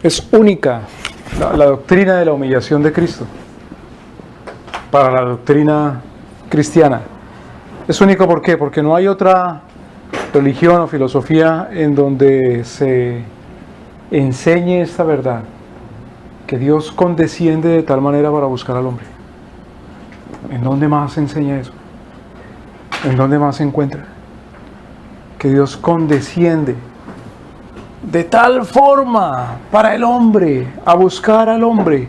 Es única la doctrina de la humillación de Cristo para la doctrina cristiana. Es único, ¿por qué? Porque no hay otra religión o filosofía en donde se enseñe esta verdad, que Dios condesciende de tal manera para buscar al hombre. ¿En dónde más se enseña eso? ¿En dónde más se encuentra? Que Dios condesciende de tal forma para el hombre, a buscar al hombre,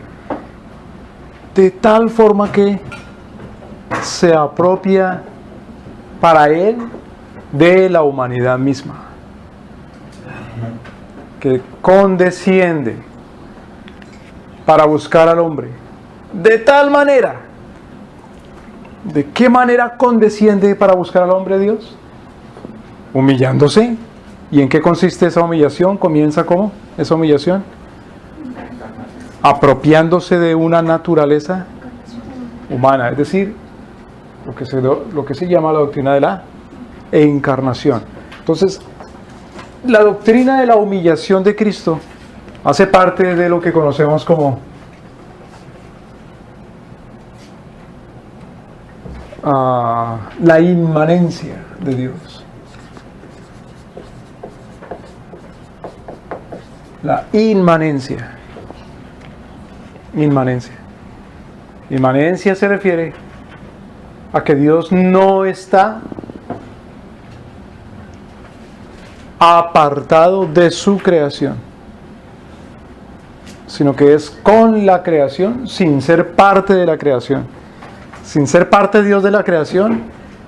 de tal forma que se apropia para él de la humanidad misma, que condesciende para buscar al hombre de tal manera. ¿De qué manera condesciende para buscar al hombre Dios? Humillándose. ¿Y en qué consiste esa humillación? ¿Comienza cómo? Esa humillación apropiándose de una naturaleza humana, es decir, lo que se llama la doctrina de la encarnación. Entonces, la doctrina de la humillación de Cristo hace parte de lo que conocemos como la inmanencia de Dios. La inmanencia. Inmanencia se refiere a que Dios no está apartado de su creación, sino que es con la creación sin ser parte de la creación. Sin ser parte de Dios de la creación,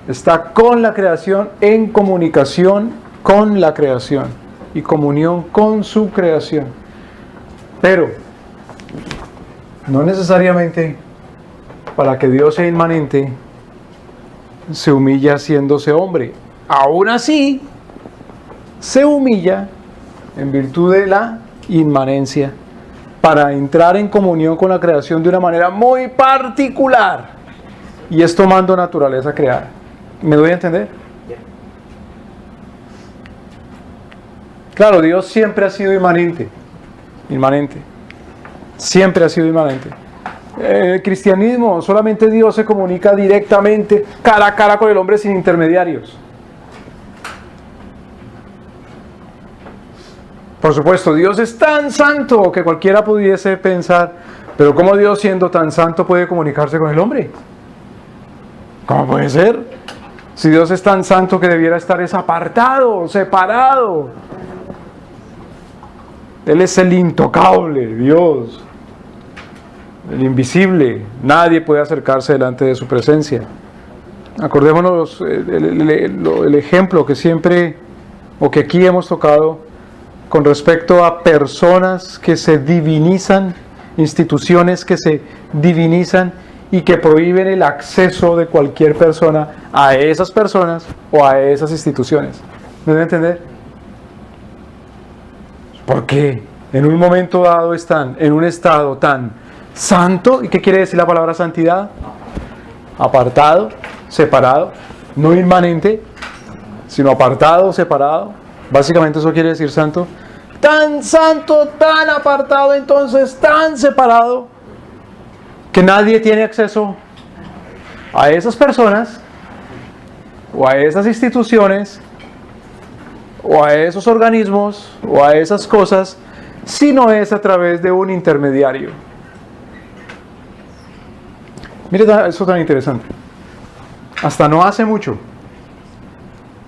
está con la creación, en comunicación con la creación y comunión con su creación. Pero no necesariamente para que Dios sea inmanente se humilla haciéndose hombre. Aún así, se humilla en virtud de la inmanencia para entrar en comunión con la creación de una manera muy particular, y es tomando naturaleza creada. ¿Me doy a entender? Claro, Dios siempre ha sido inmanente. Siempre ha sido inmanente. El cristianismo, solamente Dios se comunica directamente, cara a cara con el hombre, sin intermediarios. Por supuesto, Dios es tan santo que cualquiera pudiese pensar, pero ¿cómo Dios, siendo tan santo, puede comunicarse con el hombre? ¿Cómo puede ser? Si Dios es tan santo que debiera estar apartado, separado. Él es el intocable, Dios, el invisible. Nadie puede acercarse delante de su presencia. Acordémonos el ejemplo que siempre, o que aquí hemos tocado, con respecto a personas que se divinizan, instituciones que se divinizan y que prohíben el acceso de cualquier persona a esas personas o a esas instituciones. ¿Me deben entender? Porque en un momento dado están en un estado tan santo. ¿Y qué quiere decir la palabra santidad? Apartado, separado, no inmanente, sino apartado, separado. Básicamente eso quiere decir santo. Tan santo, tan apartado, entonces tan separado, que nadie tiene acceso a esas personas o a esas instituciones o a esos organismos o a esas cosas, si no es a través de un intermediario. Mire eso tan interesante. Hasta no hace mucho,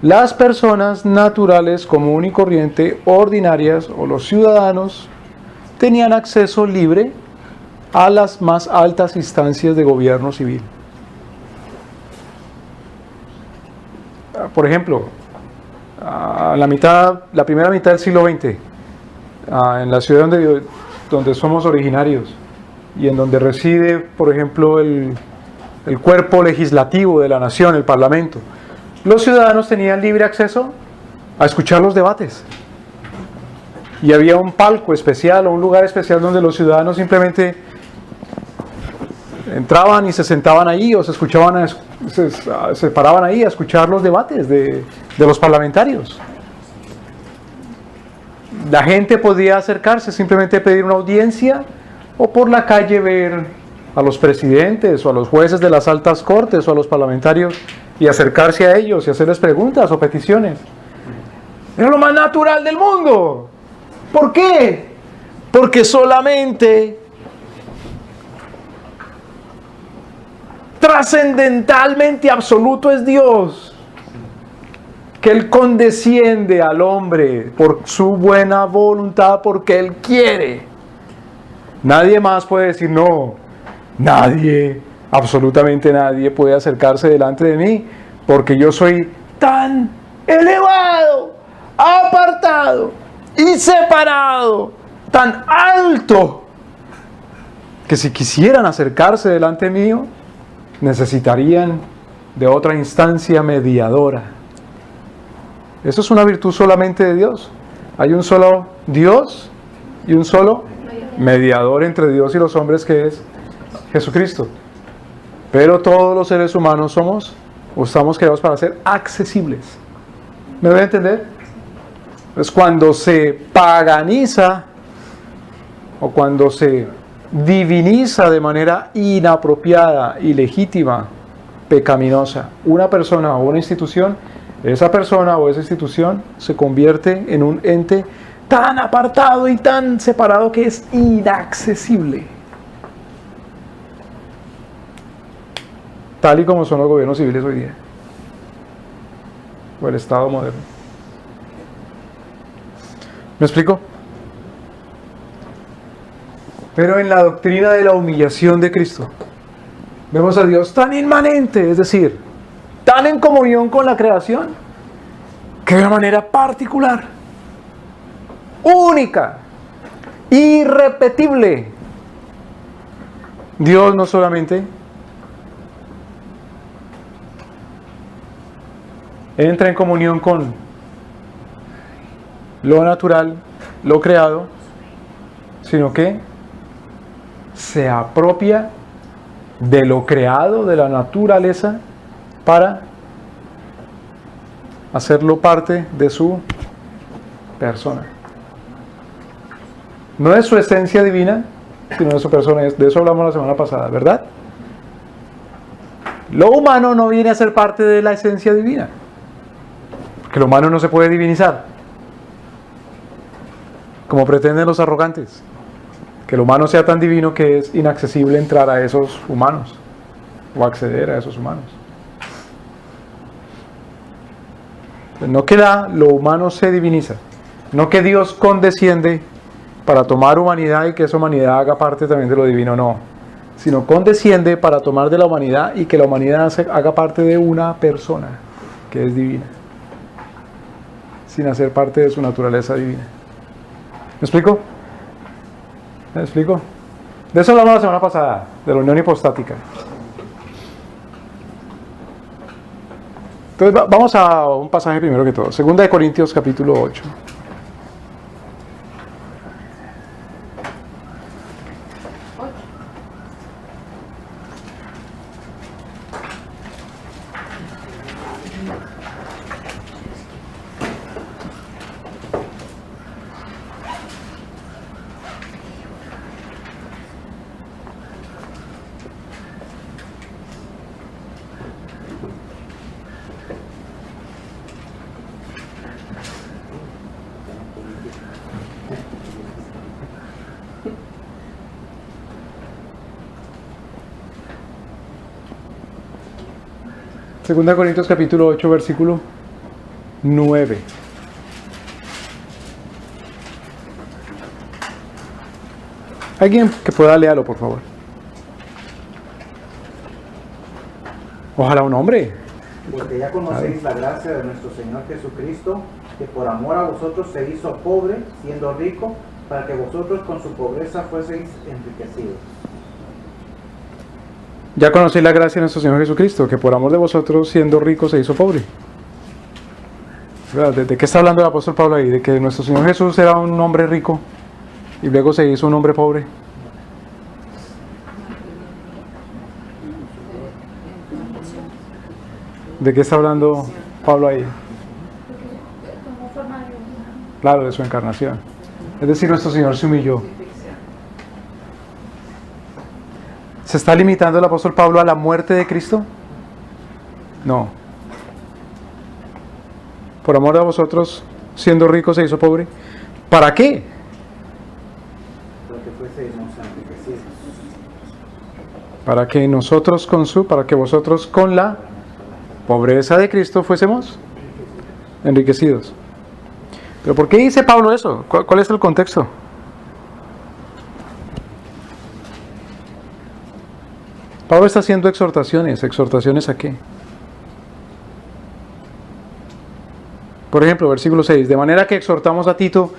las personas naturales, común y corriente, ordinarias, o los ciudadanos, tenían acceso libre a las más altas instancias de gobierno civil. Por ejemplo, la primera mitad del siglo XX, en la ciudad donde somos originarios y en donde reside, por ejemplo, el cuerpo legislativo de la nación, el Parlamento, los ciudadanos tenían libre acceso a escuchar los debates. Y había un palco especial o un lugar especial donde los ciudadanos simplemente entraban y se sentaban ahí o se paraban ahí a escuchar los debates de los parlamentarios. La gente podía acercarse, simplemente pedir una audiencia, o por la calle ver a los presidentes o a los jueces de las altas cortes o a los parlamentarios y acercarse a ellos y hacerles preguntas o peticiones. Era lo más natural del mundo. ¿Por qué? Porque solamente trascendentalmente absoluto es Dios, que Él condesciende al hombre por su buena voluntad, porque Él quiere. Nadie más puede decir no. Nadie, absolutamente nadie puede acercarse delante de mí, porque yo soy tan elevado, apartado y separado, tan alto, que si quisieran acercarse delante mío, necesitarían de otra instancia mediadora. Eso es una virtud solamente de Dios. Hay un solo Dios y un solo mediador entre Dios y los hombres, que es Jesucristo. Pero todos los seres humanos somos o estamos creados para ser accesibles. ¿Me voy a entender? Pues cuando se paganiza o cuando se diviniza de manera inapropiada, ilegítima, pecaminosa una persona o una institución, esa persona o esa institución se convierte en un ente tan apartado y tan separado que es inaccesible. Tal y como son los gobiernos civiles hoy día, o el Estado moderno. ¿Me explico? Pero en la doctrina de la humillación de Cristo, vemos a Dios tan inmanente, es decir, tan en comunión con la creación, que de una manera particular, única, irrepetible, Dios no solamente entra en comunión con lo natural, lo creado, sino que se apropia de lo creado, de la naturaleza, para hacerlo parte de su persona. No es su esencia divina, sino de su persona. De eso hablamos la semana pasada, ¿verdad? Lo humano no viene a ser parte de la esencia divina, porque lo humano no se puede divinizar, como pretenden los arrogantes, que el humano sea tan divino que es inaccesible entrar a esos humanos o acceder a esos humanos. No que lo humano se diviniza, no que Dios condesciende para tomar humanidad y que esa humanidad haga parte también de lo divino, no, sino condesciende para tomar de la humanidad y que la humanidad haga parte de una persona que es divina, sin hacer parte de su naturaleza divina. ¿Me explico? ¿Me explico? De eso hablamos la semana pasada, de la unión hipostática. Entonces vamos a un pasaje primero que todo. 2 Corintios capítulo 8. Segunda Corintios capítulo 8, versículo 9. Alguien que pueda leerlo, por favor. Ojalá un hombre. Porque ya conocéis la gracia de nuestro Señor Jesucristo, que por amor a vosotros se hizo pobre, siendo rico, para que vosotros con su pobreza fueseis enriquecidos. Ya conocéis la gracia de nuestro Señor Jesucristo, que por amor de vosotros, siendo rico, se hizo pobre. ¿De qué está hablando el apóstol Pablo ahí? De que nuestro Señor Jesús era un hombre rico y luego se hizo un hombre pobre. ¿De qué está hablando Pablo ahí? Claro, de su encarnación. Es decir, nuestro Señor se humilló. ¿Se está limitando el apóstol Pablo a la muerte de Cristo? No. Por amor a vosotros, siendo rico, se hizo pobre. ¿Para qué? Para que nosotros para que vosotros con la pobreza de Cristo fuésemos enriquecidos. ¿Pero por qué dice Pablo eso? ¿Cuál es el contexto? Pablo está haciendo exhortaciones. ¿Exhortaciones a qué? Por ejemplo, versículo 6. De manera que exhortamos a Tito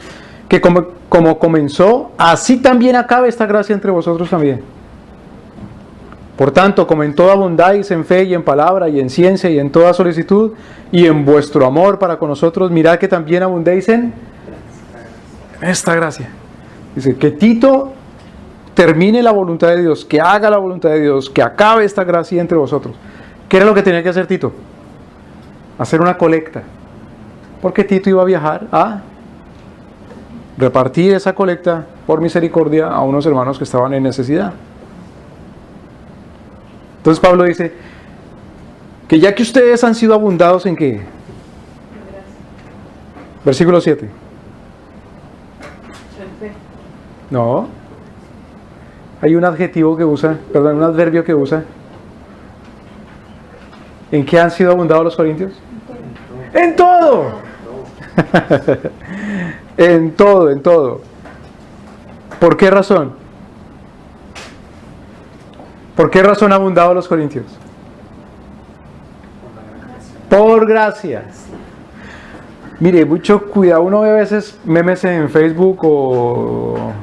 que como comenzó, así también acabe esta gracia entre vosotros también. Por tanto, como en todo abundáis en fe y en palabra y en ciencia y en toda solicitud y en vuestro amor para con nosotros, mirad que también abundéis en esta gracia. Dice que Tito termine la voluntad de Dios, que haga la voluntad de Dios, que acabe esta gracia entre vosotros. ¿Qué era lo que tenía que hacer Tito? Hacer una colecta. Porque Tito iba a viajar a repartir esa colecta por misericordia a unos hermanos que estaban en necesidad. Entonces Pablo dice que ya que ustedes han sido abundados en ¿qué? Versículo 7. No. Hay un adjetivo que usa, perdón, un adverbio que usa. ¿En qué han sido abundados los corintios? ¡En todo! En todo, en todo. ¿Por qué razón? ¿Por qué razón han abundado los corintios? Por gracia. Mire, mucho cuidado. Uno ve a veces memes en Facebook o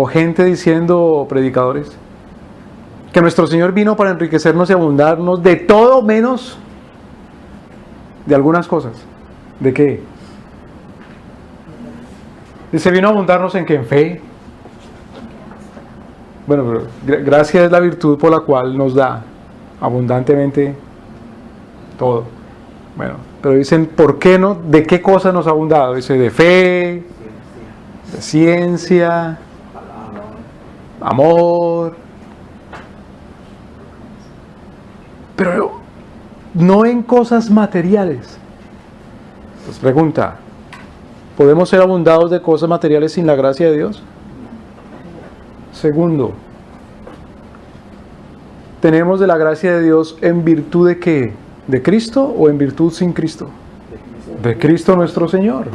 gente diciendo, predicadores, que nuestro Señor vino para enriquecernos y abundarnos de todo menos de algunas cosas. ¿De qué? Dice, vino a abundarnos en qué, en fe. Bueno, pero gracia es la virtud por la cual nos da abundantemente todo. Bueno, pero dicen, ¿por qué no? ¿De qué cosa nos ha abundado? Dice, de fe, de ciencia, amor. Pero no en cosas materiales. Pues pregunta, ¿podemos ser abundados de cosas materiales sin la gracia de Dios? Segundo, ¿tenemos de la gracia de Dios en virtud de qué? ¿De Cristo o en virtud sin Cristo? De Cristo nuestro Señor.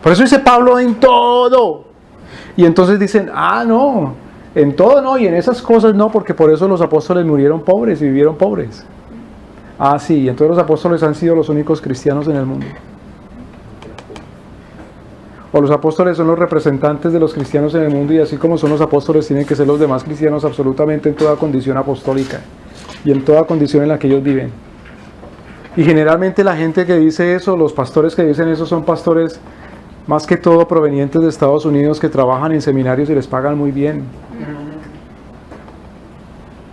Por eso dice Pablo, en todo. Y entonces dicen, no, en todo no, y en esas cosas no, porque por eso los apóstoles murieron pobres y vivieron pobres. Sí, entonces los apóstoles han sido los únicos cristianos en el mundo. O los apóstoles son los representantes de los cristianos en el mundo, y así como son los apóstoles tienen que ser los demás cristianos absolutamente en toda condición apostólica y en toda condición en la que ellos viven. Y generalmente la gente que dice eso, los pastores que dicen eso, son pastores más que todo provenientes de Estados Unidos que trabajan en seminarios y les pagan muy bien.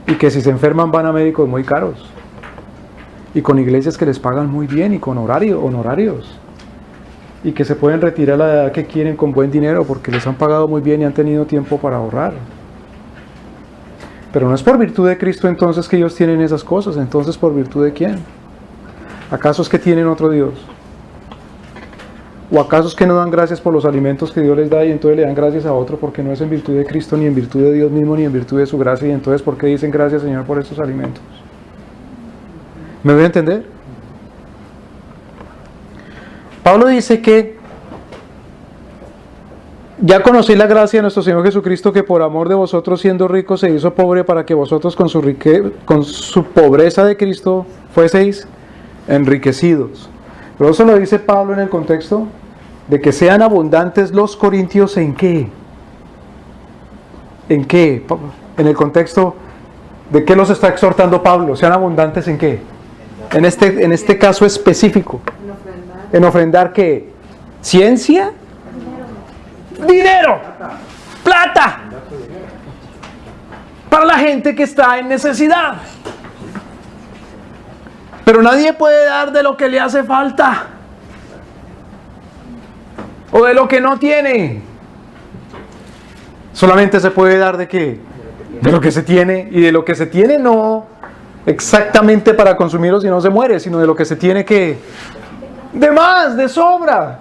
Y que si se enferman van a médicos muy caros. Y con iglesias que les pagan muy bien y con honorarios. Y que se pueden retirar a la edad que quieren con buen dinero porque les han pagado muy bien y han tenido tiempo para ahorrar. Pero no es por virtud de Cristo entonces que ellos tienen esas cosas. Entonces, ¿por virtud de quién? ¿Acaso es que tienen otro Dios? ¿O acaso es que no dan gracias por los alimentos que Dios les da y entonces le dan gracias a otro porque no es en virtud de Cristo, ni en virtud de Dios mismo, ni en virtud de su gracia? Y entonces, ¿por qué dicen gracias, Señor, por estos alimentos? ¿Me voy a entender? Pablo dice que ya conocí la gracia de nuestro Señor Jesucristo, que por amor de vosotros siendo rico se hizo pobre para que vosotros con su pobreza de Cristo fueseis enriquecidos. Pero eso lo dice Pablo en el contexto de que sean abundantes los corintios ¿en qué? ¿En qué? En el contexto de qué los está exhortando Pablo, sean abundantes ¿en qué? En este caso específico. ¿En ofrendar qué? ¿Ciencia? ¡Dinero! ¡Plata! Para la gente que está en necesidad. Pero nadie puede dar de lo que le hace falta. o de lo que no tiene. Solamente se puede dar ¿de qué? De lo que se tiene, y de lo que se tiene no exactamente para consumirlo si no se muere, sino de lo que se tiene que de más, de sobra.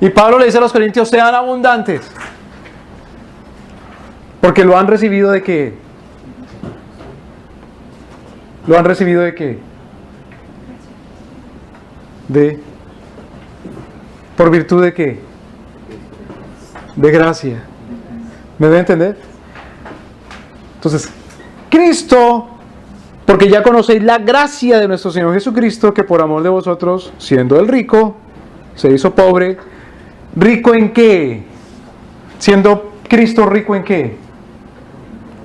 Y Pablo le dice a los corintios: sean abundantes, porque lo han recibido ¿de qué? ¿Lo han recibido de qué? ¿Por virtud de qué? De gracia. ¿Me debe entender? Entonces, Cristo, porque ya conocéis la gracia de nuestro Señor Jesucristo, que por amor de vosotros, siendo el rico, se hizo pobre. ¿Rico en qué? Siendo Cristo rico en qué?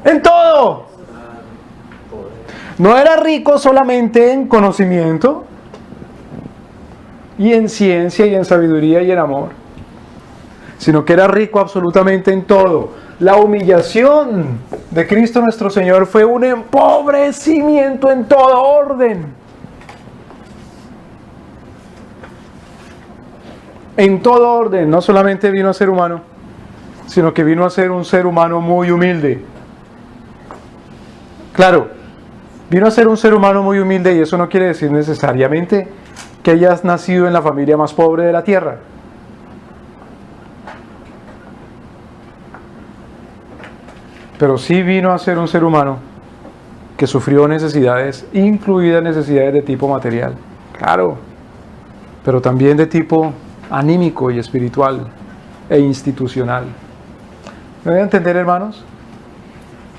En todo. No era rico solamente en conocimiento, y en ciencia, y en sabiduría, y en amor, sino que era rico absolutamente en todo. La humillación de Cristo nuestro Señor fue un empobrecimiento en todo orden. En todo orden. No solamente vino a ser humano, sino que vino a ser un ser humano muy humilde. Claro, vino a ser un ser humano muy humilde, y eso no quiere decir necesariamente que hayas nacido en la familia más pobre de la tierra. Pero sí vino a ser un ser humano que sufrió necesidades, incluidas necesidades de tipo material, claro, pero también de tipo anímico y espiritual e institucional. ¿Me voy a entender, hermanos?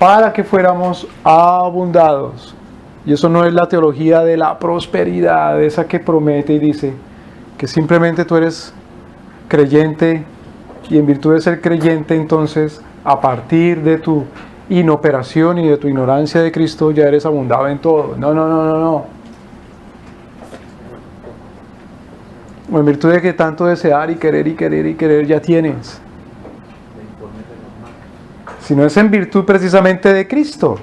Para que fuéramos abundados. Y eso no es la teología de la prosperidad, esa que promete y dice que simplemente tú eres creyente, y en virtud de ser creyente, entonces, a partir de tu inoperación y de tu ignorancia de Cristo, ya eres abundado en todo. No. O en virtud de que tanto desear y querer ya tienes. Sino es en virtud precisamente de Cristo.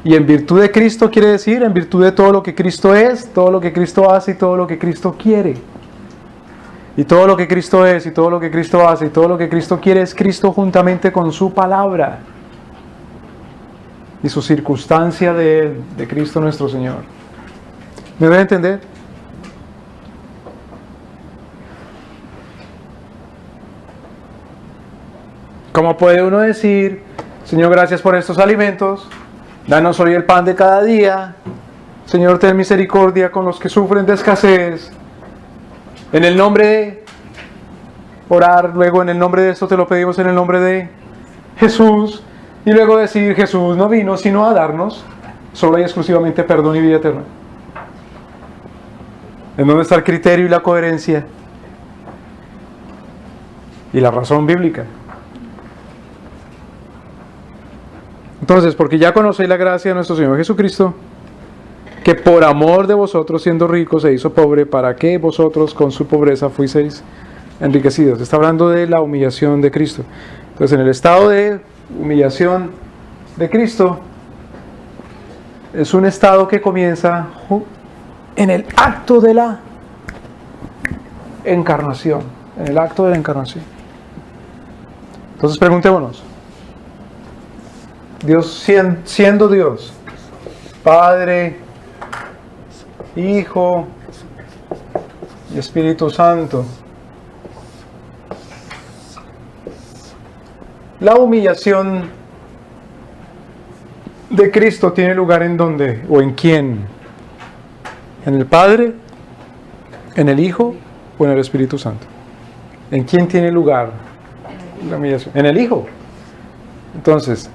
Y en virtud de Cristo quiere decir en virtud de todo lo que Cristo es, todo lo que Cristo hace y todo lo que Cristo quiere. Y todo lo que Cristo es y todo lo que Cristo hace y todo lo que Cristo quiere es Cristo juntamente con su palabra y su circunstancia de Él, de Cristo nuestro Señor. ¿Me voy a entender? ¿Cómo puede uno decir: Señor, gracias por estos alimentos, danos hoy el pan de cada día, Señor, ten misericordia con los que sufren de escasez, en el nombre de orar, luego en el nombre de esto te lo pedimos en el nombre de Jesús, y luego decir: Jesús no vino sino a darnos solo y exclusivamente perdón y vida eterna? ¿En dónde está el criterio y la coherencia y la razón bíblica? Entonces, porque ya conocéis la gracia de nuestro Señor Jesucristo, que por amor de vosotros, siendo ricos, se hizo pobre, para que vosotros con su pobreza fuiseis enriquecidos. Está hablando de la humillación de Cristo. Entonces, en el estado de humillación de Cristo, es un estado que comienza en el acto de la encarnación. En el acto de la encarnación. Entonces, preguntémonos: Dios, siendo Dios, Padre, Hijo y Espíritu Santo, la humillación de Cristo tiene lugar ¿en dónde? ¿O en quién? ¿En el Padre? ¿En el Hijo? ¿O en el Espíritu Santo? ¿En quién tiene lugar la humillación? En el Hijo. Entonces,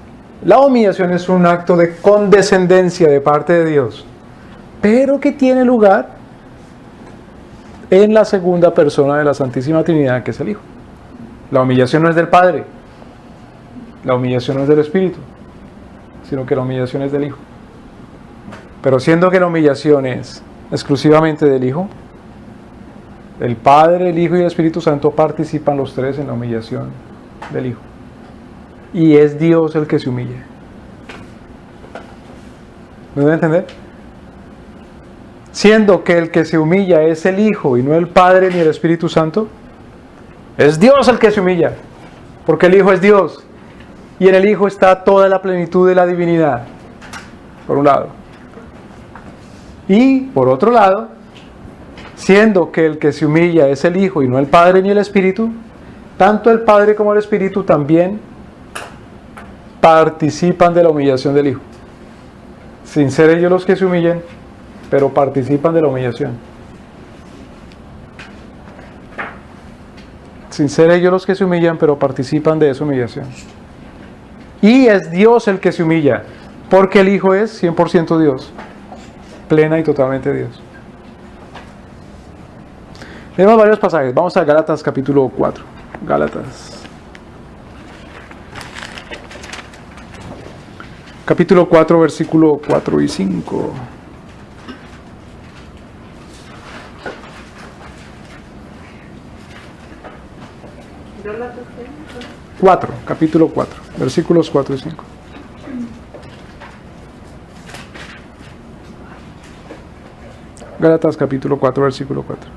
la humillación es un acto de condescendencia de parte de Dios, pero que tiene lugar en la segunda persona de la Santísima Trinidad, que es el Hijo. La humillación no es del Padre, la humillación no es del Espíritu, sino que la humillación es del Hijo. Pero siendo que la humillación es exclusivamente del Hijo, el Padre, el Hijo y el Espíritu Santo participan los tres en la humillación del Hijo. Y es Dios el que se humilla. ¿Me voy a entender? siendo que el que se humilla es el Hijo y no el Padre ni el Espíritu Santo. Es Dios el que se humilla, porque el Hijo es Dios, y en el Hijo está toda la plenitud de la divinidad, por un lado. Y, por otro lado, siendo que el que se humilla es el Hijo y no el Padre ni el Espíritu, tanto el Padre como el Espíritu también participan de la humillación del Hijo. Sin ser ellos los que se humillen, pero participan de la humillación. Sin ser ellos los que se humillan, pero participan de esa humillación. Y es Dios el que se humilla, porque el Hijo es 100% Dios, plena y totalmente Dios. Tenemos varios pasajes. Vamos a Gálatas capítulo 4. Gálatas. Capítulo 4, versículo 4 y 5. Capítulo 4, versículos 4 y 5. Gálatas capítulo 4, versículo 4.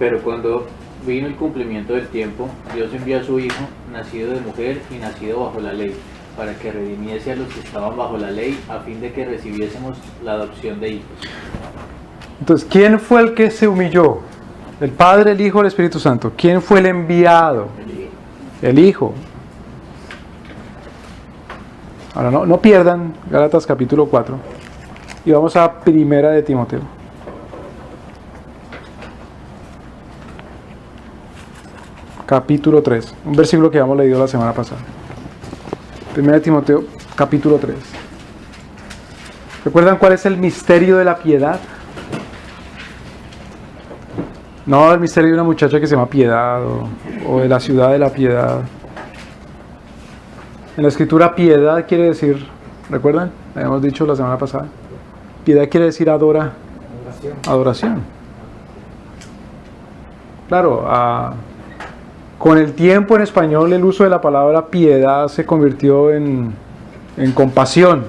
Pero cuando vino el cumplimiento del tiempo, Dios envió a su Hijo, nacido de mujer y nacido bajo la ley, para que redimiese a los que estaban bajo la ley, a fin de que recibiésemos la adopción de hijos. Entonces, ¿quién fue el que se humilló? ¿El Padre, el Hijo, el Espíritu Santo? ¿Quién fue el enviado? El Hijo. Ahora, no pierdan Gálatas capítulo 4. Y vamos a Primera de Timoteo. Capítulo 3. Un versículo que habíamos leído la semana pasada. Primera de Timoteo, capítulo 3. ¿Recuerdan cuál es el misterio de la piedad? No, el misterio de una muchacha que se llama Piedad, o de la ciudad de la piedad. En la escritura, piedad quiere decir, ¿recuerdan? Habíamos dicho la semana pasada. Piedad quiere decir adoración. Claro, con el tiempo en español el uso de la palabra piedad se convirtió en compasión,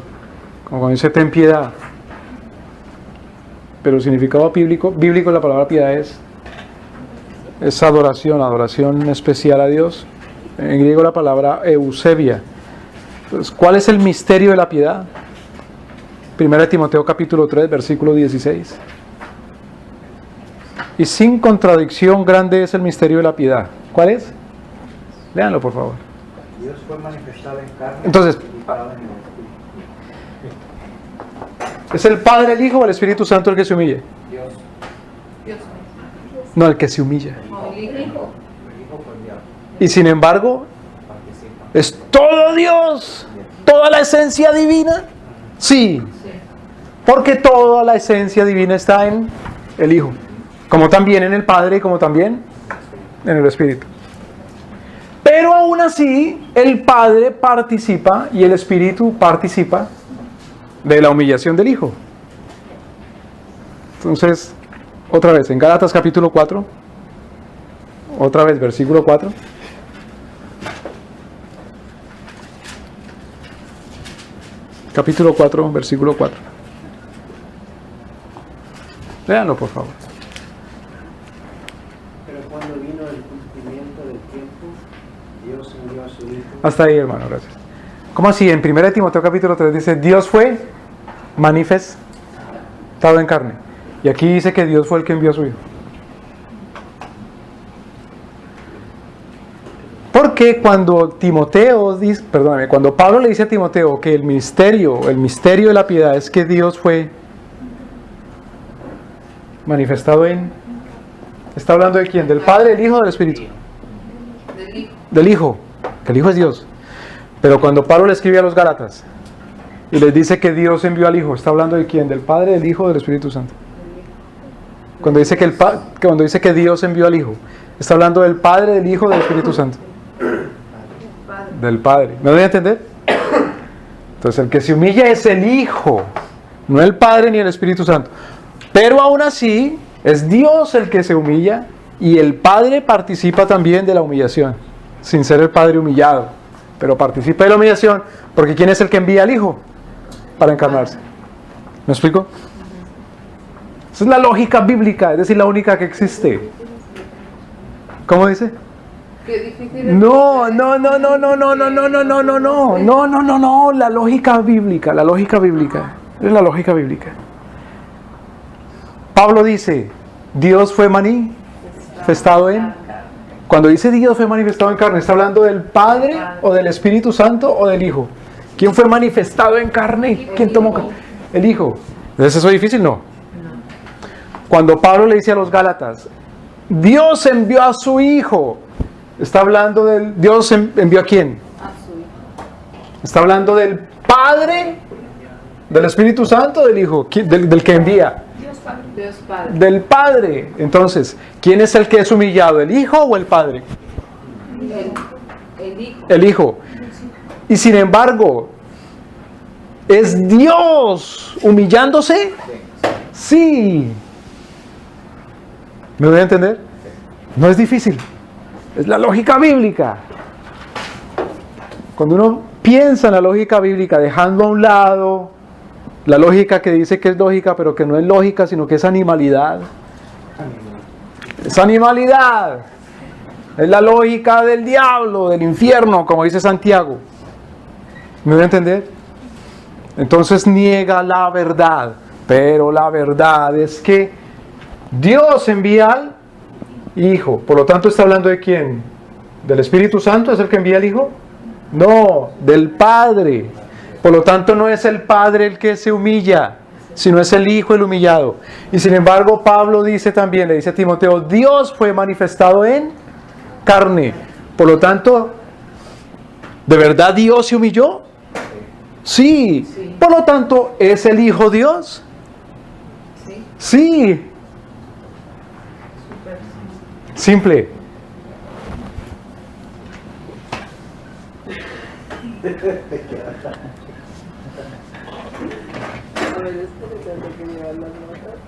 como cuando dice ten piedad. Pero el significado bíblico de la palabra piedad es adoración especial a Dios. En griego la palabra eusebia. Entonces, ¿cuál es el misterio de la piedad? Primera de Timoteo capítulo 3, versículo 16. Y sin contradicción grande es el misterio de la piedad. ¿Cuál es? Léanlo, por favor. Dios fue manifestado en carne. Entonces, y vivificado en el Espíritu. ¿es el Padre, el Hijo o el Espíritu Santo el que se humilla? Dios. No, el que se humilla. El Hijo fue enviado. Y sin embargo, Participa. ¿es todo Dios? ¿Toda la esencia divina? Sí. Porque toda la esencia divina está en el Hijo. Como también en el Padre y como también en el Espíritu. Pero aún así, el Padre participa y el Espíritu participa de la humillación del Hijo. Entonces, otra vez, en Gálatas capítulo 4, otra vez, versículo 4. Capítulo 4, versículo 4. Léanlo, por favor. Pero cuando vino el cumplimiento del tiempo, Dios envió a su Hijo. Hasta ahí, hermano, gracias. ¿Cómo así? En 1 Timoteo capítulo 3 dice, Dios fue manifestado en carne. Y aquí dice que Dios fue el que envió a su Hijo. Porque cuando cuando Pablo le dice a Timoteo que el misterio de la piedad es que Dios fue manifestado ¿está hablando de quién? ¿Del Padre, del Hijo o del Espíritu? Del Hijo, que el Hijo es Dios. Pero cuando Pablo le escribe a los Gálatas y les dice que Dios envió al Hijo, ¿está hablando de quién? ¿Del Padre, del Hijo o del Espíritu Santo? Cuando dice que Dios envió al Hijo, ¿está hablando del Padre, del Hijo o del Espíritu Santo? Del Padre. ¿Me doy a entender? Entonces el que se humilla es el Hijo, no el Padre ni el Espíritu Santo. Pero aún así es Dios el que se humilla y el Padre participa también de la humillación, sin ser el Padre humillado, pero participa de la humillación porque ¿quién es el que envía al Hijo? Para encarnarse. ¿Me explico? Esa es la lógica bíblica, es decir, la única que existe. ¿Cómo dice? Qué difícil es. No, la lógica bíblica, es la lógica bíblica. Pablo dice, Dios fue manifestado en... Cuando dice Dios fue manifestado en carne, ¿está hablando del Padre o del Espíritu Santo o del Hijo? ¿Quién fue manifestado en carne? ¿Quién tomó carne? El Hijo. ¿Es eso difícil? No. Cuando Pablo le dice a los Gálatas, Dios envió a su Hijo, está hablando del... ¿Dios envió a quién? A su hijo. Está hablando del Padre, del Espíritu Santo, del Hijo, del que envía. Dios Padre. Del Padre. Entonces, ¿quién es el que es humillado? ¿El Hijo o el Padre? El hijo. El Hijo. Y sin embargo, ¿es Dios humillándose? Sí. ¿Me voy a entender? No es difícil. Es la lógica bíblica. Cuando uno piensa en la lógica bíblica, dejando a un lado la lógica que dice que es lógica, pero que no es lógica, sino que es animalidad. Es animalidad. Es la lógica del diablo, del infierno, como dice Santiago. ¿Me voy a entender? Entonces niega la verdad. Pero la verdad es que Dios envía al Hijo. Por lo tanto, ¿está hablando de quién? ¿Del Espíritu Santo es el que envía al Hijo? No, del Padre. Por lo tanto, no es el Padre el que se humilla, sino es el Hijo el humillado. Y sin embargo, Pablo dice también, le dice a Timoteo, Dios fue manifestado en carne. Por lo tanto, ¿de verdad Dios se humilló? Sí. Sí. Por lo tanto, ¿es el Hijo Dios? Sí. Sí. Simple. A ver, esto le tengo que llevar las notas.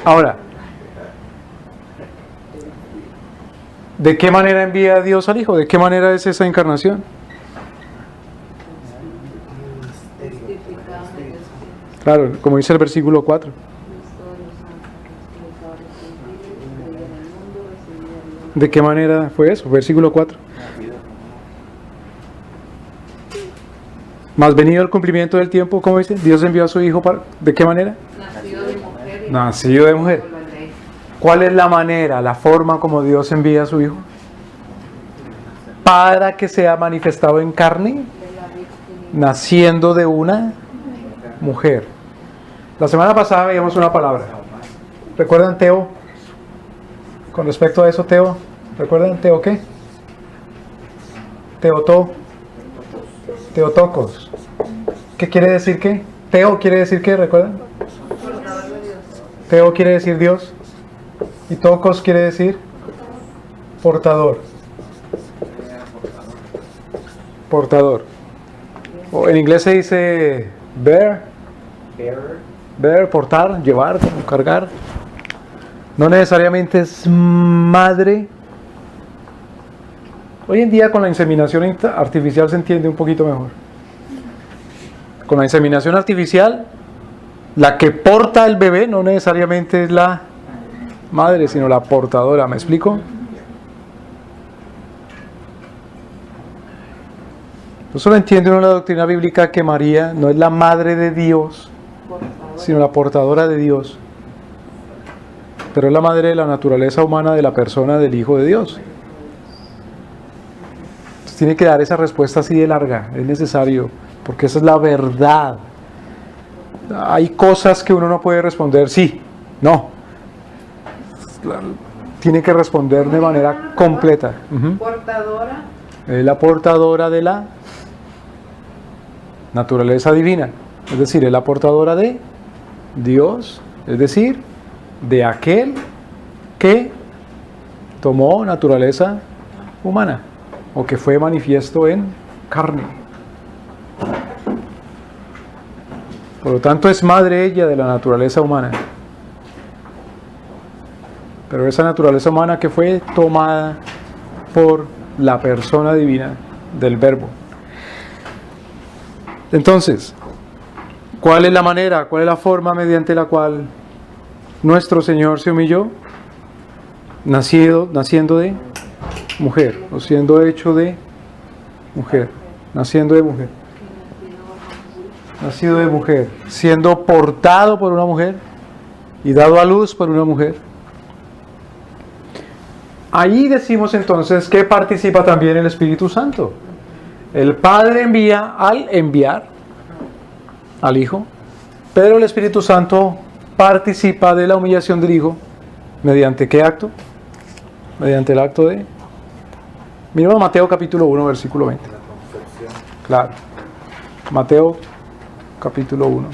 Ahora, ¿de qué manera envía Dios al Hijo? ¿De qué manera es esa encarnación? Testificado en el Espíritu. Claro, como dice el versículo 4. ¿De qué manera fue eso? Versículo 4. Más venido el cumplimiento del tiempo, ¿cómo dice? Dios envió a su Hijo para... ¿De qué manera? Nacido de mujer. y Nacido de mujer. por la ley. ¿Cuál es la manera, la forma como Dios envía a su Hijo? Para que sea manifestado en carne, De la virginidad. naciendo de una mujer. La semana pasada veíamos una palabra. ¿Recuerdan Teo? Con respecto a eso, Teo. ¿Recuerdan Teo qué? Teotocos. ¿Qué quiere decir qué? Teo quiere decir qué, ¿recuerdan? Portador de Dios. Teo quiere decir Dios. Y tocos quiere decir portador. Portador. O en inglés se dice bear, portar, llevar, cargar. No necesariamente es madre. Hoy en día con la inseminación artificial se entiende un poquito mejor. Con la inseminación artificial, la que porta el bebé no necesariamente es la madre, sino la portadora. ¿Me explico? Solo entiende uno la doctrina bíblica que María no es la madre de Dios, Portador. sino la portadora de Dios. Pero es la madre de la naturaleza humana de la persona del Hijo de Dios. Entonces tiene que dar esa respuesta así de larga, es necesario, porque esa es la verdad. Hay cosas que uno no puede responder sí, no. Tiene que responder de manera completa. Portadora. Es la portadora de la naturaleza divina, es decir, es la portadora de Dios, es decir, de aquel que tomó naturaleza humana o que fue manifiesto en carne. Por lo tanto, es madre ella de la naturaleza humana. Pero esa naturaleza humana que fue tomada por la persona divina del Verbo. Entonces, ¿Cuál es la manera, cuál es la forma mediante la cual nuestro Señor se humilló? Naciendo de mujer, o siendo hecho de mujer, naciendo de mujer. Nacido de mujer, siendo portado por una mujer y dado a luz por una mujer. Ahí decimos entonces que participa también el Espíritu Santo. El Padre envía al enviar al Hijo, pero el Espíritu Santo participa de la humillación del Hijo. ¿Mediante qué acto? Mediante el acto de... Miremos Mateo capítulo 1, versículo 20. Claro. Mateo capítulo 1.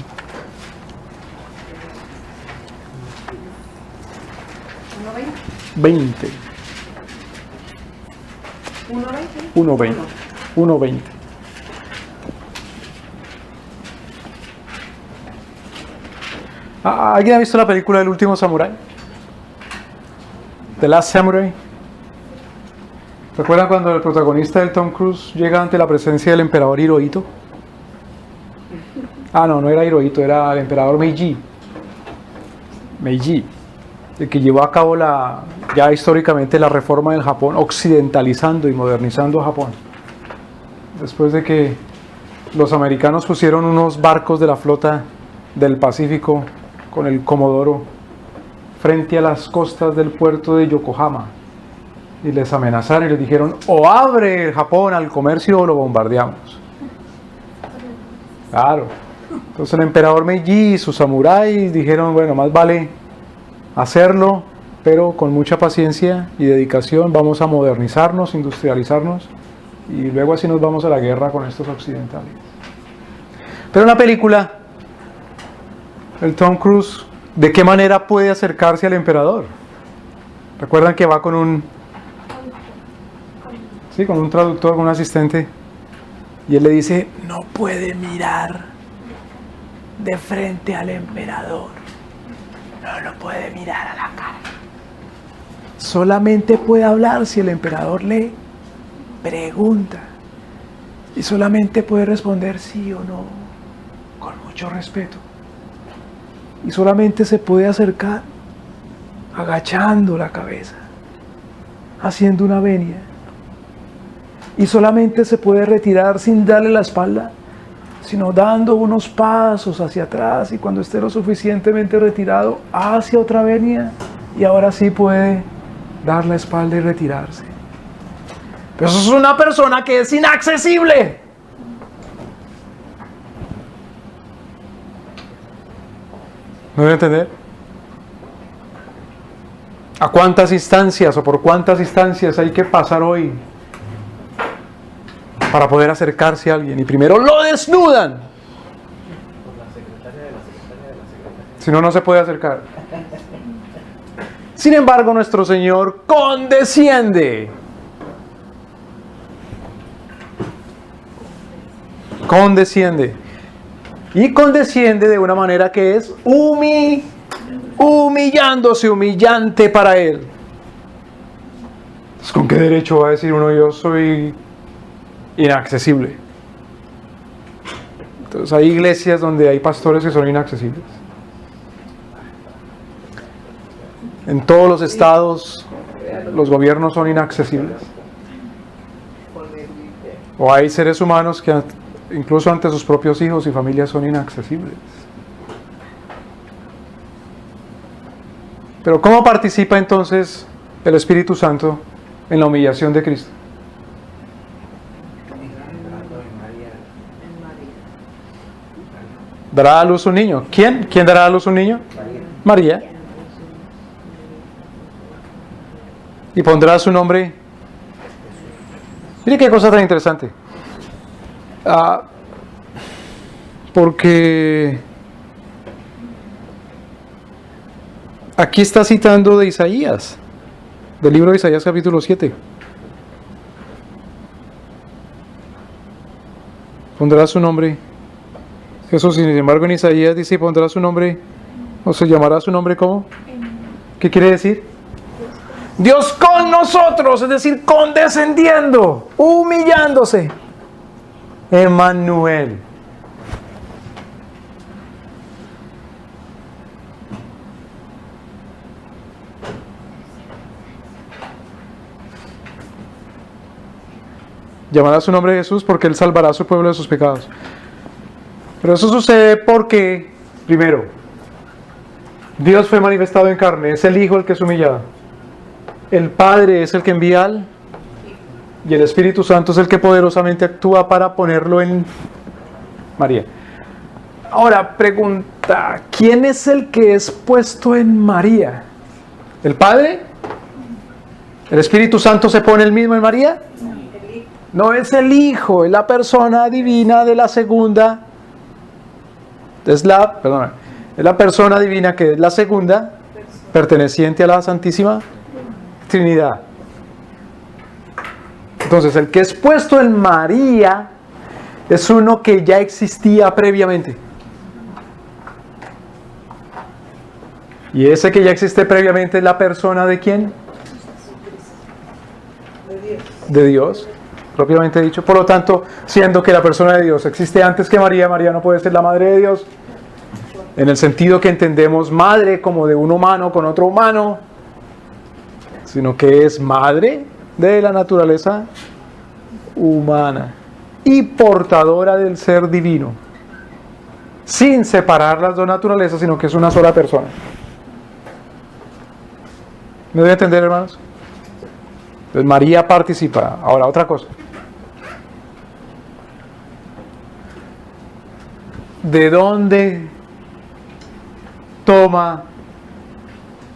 20. 1:20. 1:20. ¿Alguien ha visto la película del último samurái? The Last Samurai. ¿Recuerdan cuando el protagonista del Tom Cruise llega ante la presencia del emperador Hirohito? No era Hirohito, era el emperador Meiji, el que llevó a cabo ya históricamente la reforma del Japón, occidentalizando y modernizando a Japón. Después de que los americanos pusieron unos barcos de la flota del Pacífico con el Comodoro frente a las costas del puerto de Yokohama y les amenazaron y les dijeron: o abre el Japón al comercio o lo bombardeamos. Claro. Entonces el emperador Meiji y sus samuráis dijeron: bueno, más vale hacerlo, pero con mucha paciencia y dedicación. Vamos a modernizarnos, industrializarnos, y luego así nos vamos a la guerra con estos occidentales. Pero en la película, el Tom Cruise, ¿de qué manera puede acercarse al emperador? ¿Recuerdan que va con un traductor, con un asistente? Y él le dice: no puede mirar de frente al emperador. No lo puede mirar a la cara. Solamente puede hablar si el emperador le pregunta. Y solamente puede responder sí o no, con mucho respeto. Y solamente se puede acercar agachando la cabeza, haciendo una venia. Y solamente se puede retirar sin darle la espalda, sino dando unos pasos hacia atrás, y cuando esté lo suficientemente retirado, hacia otra venia, y ahora sí puede dar la espalda y retirarse. Pero eso es una persona que es inaccesible. ¿Me voy a entender? ¿A cuántas instancias o por cuántas instancias hay que pasar hoy para poder acercarse a alguien? Y primero lo desnudan. Si no, no se puede acercar. Sin embargo, nuestro Señor condesciende. Y condesciende de una manera que es humillándose, humillante para Él. Entonces, ¿con qué derecho va a decir uno: yo soy inaccesible? Entonces hay iglesias donde hay pastores que son inaccesibles. En todos los estados los gobiernos son inaccesibles. O hay seres humanos que incluso ante sus propios hijos y familias son inaccesibles. Pero ¿cómo participa entonces el Espíritu Santo en la humillación de Cristo? ¿Dará a luz un niño? ¿Quién? ¿Quién dará a luz un niño? María. Y pondrá su nombre. Mire qué cosa tan interesante. Porque aquí está citando de Isaías, del libro de Isaías capítulo 7. Pondrá su nombre. Jesús, sin embargo, en Isaías dice: pondrá su nombre, o se llamará su nombre, ¿cómo? ¿Qué quiere decir? Dios con nosotros, es decir, condescendiendo, humillándose. Emmanuel. llamará su nombre Jesús porque Él salvará a su pueblo de sus pecados. Pero eso sucede porque, primero, Dios fue manifestado en carne, es el Hijo el que es humillado. El Padre es el que envía al, y el Espíritu Santo es el que poderosamente actúa para ponerlo en María. Ahora, pregunta, ¿quién es el que es puesto en María? ¿El Padre? ¿El Espíritu Santo se pone el mismo en María? No, es el Hijo, es la persona divina de la segunda. Es la persona divina que es la segunda, perteneciente a la Santísima Trinidad. Entonces, el que es puesto en María es uno que ya existía previamente. Y ese que ya existe previamente es la persona ¿de quién? De Dios, propiamente dicho. Por lo tanto, siendo que la persona de Dios existe antes que María, María no puede ser la madre de Dios, en el sentido que entendemos madre como de un humano con otro humano, sino que es madre de la naturaleza humana y portadora del ser divino, sin separar las dos naturalezas, sino que es una sola persona. ¿Me doy a entender, hermanos? Entonces María participa. Ahora, otra cosa. ¿De dónde toma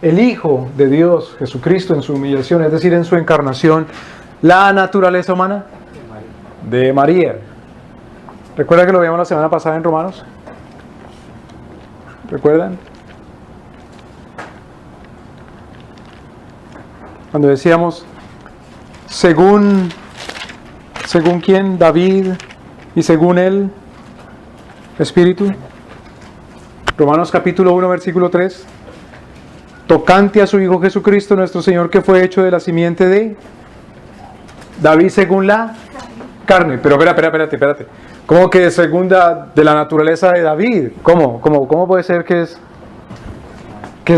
el Hijo de Dios, Jesucristo, en su humillación, es decir, en su encarnación, la naturaleza humana? De María. ¿Recuerda que lo vimos la semana pasada en Romanos? ¿Recuerdan? Cuando decíamos, según quién, David, y según el Espíritu. Romanos capítulo 1, versículo 3. Tocante a su Hijo Jesucristo, nuestro Señor, que fue hecho de la simiente de David según la carne. Pero espérate. ¿Cómo que segunda de la naturaleza de David? ¿Cómo puede ser que es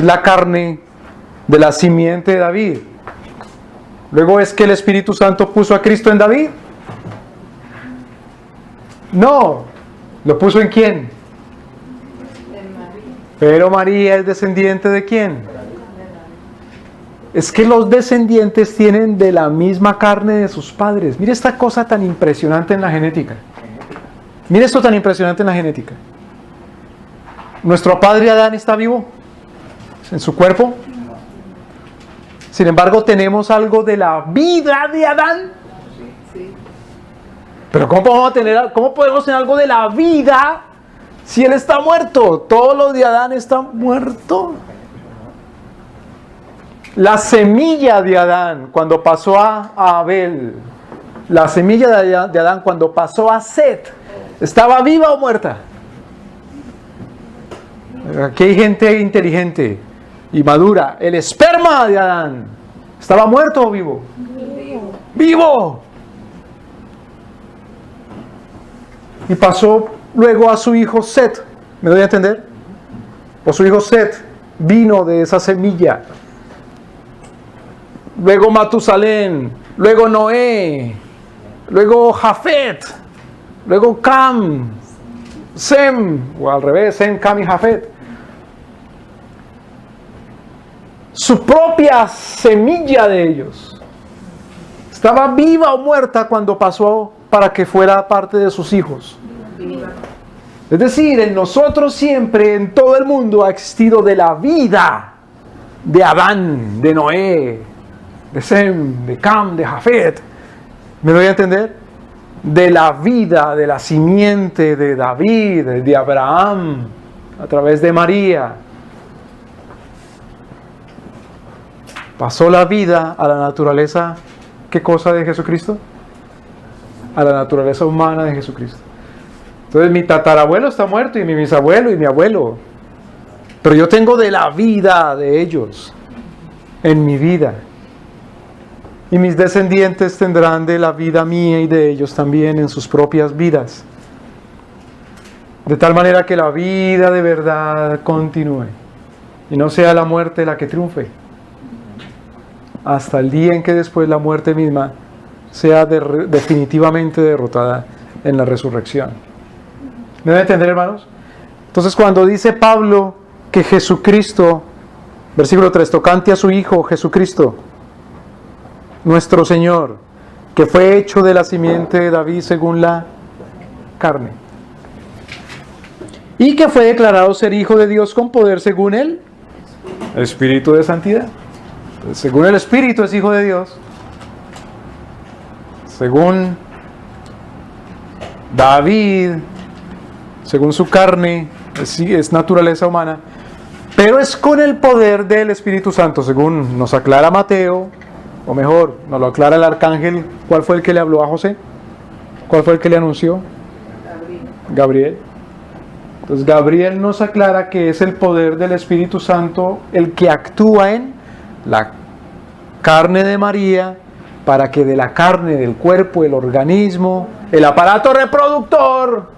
la carne de la simiente de David? Luego, ¿es que el Espíritu Santo puso a Cristo en David? No. ¿Lo puso en quién? Pero María es descendiente ¿de quién? Es que los descendientes tienen de la misma carne de sus padres. Mire esta cosa tan impresionante en la genética. Mire esto tan impresionante en la genética. Nuestro padre Adán está vivo en su cuerpo. Sin embargo, tenemos algo de la vida de Adán. Pero ¿cómo podemos tener algo de la vida si él está muerto? Todo lo de Adán está muerto. La semilla de Adán cuando pasó a Abel, la semilla de Adán cuando pasó a Set, ¿estaba viva o muerta? Aquí hay gente inteligente y madura. El esperma de Adán, ¿estaba muerto o vivo? ¡Vivo! Y pasó luego a su hijo Set. ¿Me doy a entender? O su hijo Set vino de esa semilla. Luego Matusalén, luego Noé, luego Jafet, luego Cam, Sem, o al revés, Sem, Cam y Jafet. Su propia semilla de ellos estaba viva o muerta cuando pasó para que fuera parte de sus hijos. Es decir, en nosotros siempre, en todo el mundo, ha existido de la vida de Adán, de Noé, de Sem, de Cam, de Jafet. ¿Me doy a entender? De la vida, de la simiente de David, de Abraham, a través de María. Pasó la vida a la naturaleza, ¿qué cosa de Jesucristo? A la naturaleza humana de Jesucristo. Entonces mi tatarabuelo está muerto y mi bisabuelo y mi abuelo. Pero yo tengo de la vida de ellos en mi vida. Y mis descendientes tendrán de la vida mía y de ellos también en sus propias vidas. De tal manera que la vida de verdad continúe. Y no sea la muerte la que triunfe. Hasta el día en que después la muerte misma sea definitivamente derrotada en la resurrección. ¿Me deben entender, hermanos? Entonces, cuando dice Pablo que Jesucristo, versículo 3, tocante a su Hijo Jesucristo, nuestro Señor, que fue hecho de la simiente de David según la carne, y que fue declarado ser Hijo de Dios con poder según el Espíritu de santidad. Entonces, según el Espíritu es Hijo de Dios, según David, según su carne, es naturaleza humana, pero es con el poder del Espíritu Santo, según nos aclara Mateo, o mejor, nos lo aclara el arcángel. ¿Cuál fue el que le habló a José? ¿Cuál fue el que le anunció? Gabriel. Entonces Gabriel nos aclara que es el poder del Espíritu Santo el que actúa en la carne de María, para que de la carne, del cuerpo, el organismo, el aparato reproductor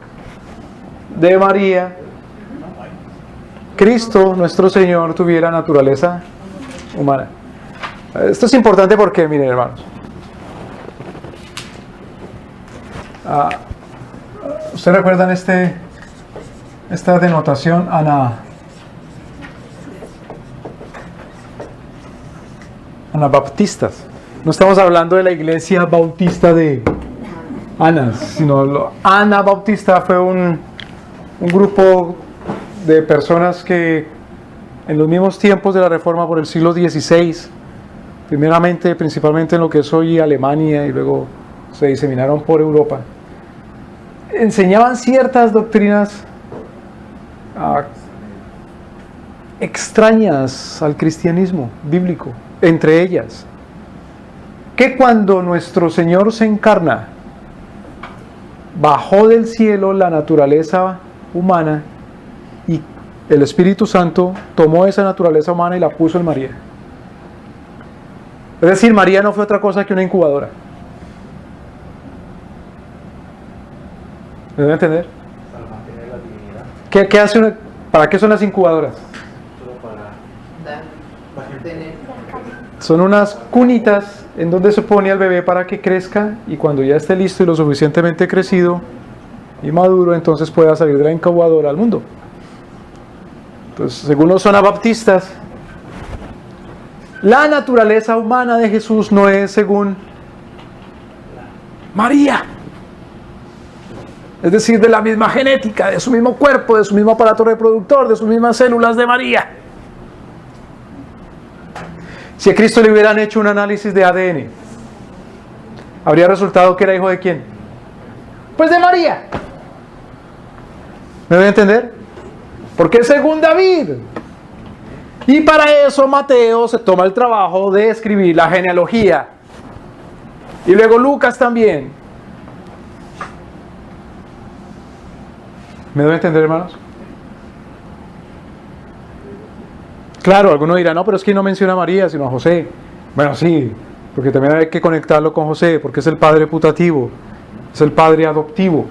de María, Cristo, nuestro Señor, tuviera naturaleza humana. Esto es importante porque, miren, hermanos, ¿ustedes recuerdan esta denotación anabaptistas? No estamos hablando de la iglesia bautista de Anas, sino Anabautista fue un grupo de personas que en los mismos tiempos de la Reforma, por el siglo XVI, principalmente en lo que es hoy Alemania, y luego se diseminaron por Europa, enseñaban ciertas doctrinas extrañas al cristianismo bíblico, entre ellas que cuando nuestro Señor se encarna, bajó del cielo la naturaleza humana y el Espíritu Santo tomó esa naturaleza humana y la puso en María. Es decir, María no fue otra cosa que una incubadora. ¿Me deben entender? Para mantener la divinidad. ¿Qué hace ¿Para qué son las incubadoras? Solo para Tener. Son unas cunitas en donde se pone al bebé para que crezca, y cuando ya esté listo y lo suficientemente crecido y maduro, entonces pueda salir de la incubadora al mundo. Entonces, según los anabaptistas, la naturaleza humana de Jesús no es según María, es decir, de la misma genética, de su mismo cuerpo, de su mismo aparato reproductor, de sus mismas células de María. Si a Cristo le hubieran hecho un análisis de ADN, ¿habría resultado que era hijo de quién? Pues de María. ¿Me voy a entender? Porque es según David. Y para eso Mateo se toma el trabajo de escribir la genealogía. Y luego Lucas también. ¿Me debe entender, hermanos? Claro, alguno dirá, no, pero es que no menciona a María, sino a José. Bueno, sí, porque también hay que conectarlo con José, porque es el padre putativo, es el padre adoptivo.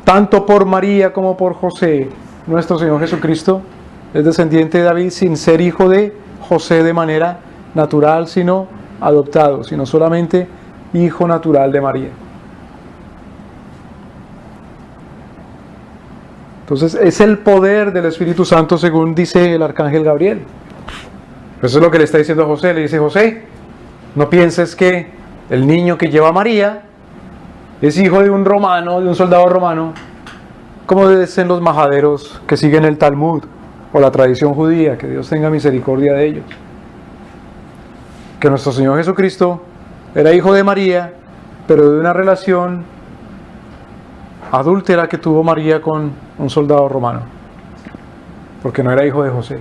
Tanto por María como por José, nuestro Señor Jesucristo es descendiente de David sin ser hijo de José de manera natural, sino adoptado, sino solamente hijo natural de María. Entonces es el poder del Espíritu Santo, según dice el arcángel Gabriel. Eso es lo que le está diciendo a José. Le dice: José, no pienses que el niño que lleva a María es hijo de un romano, de un soldado romano, como dicen los majaderos que siguen el Talmud o la tradición judía, que Dios tenga misericordia de ellos. Que nuestro Señor Jesucristo era hijo de María, pero de una relación adúltera que tuvo María con un soldado romano, porque no era hijo de José.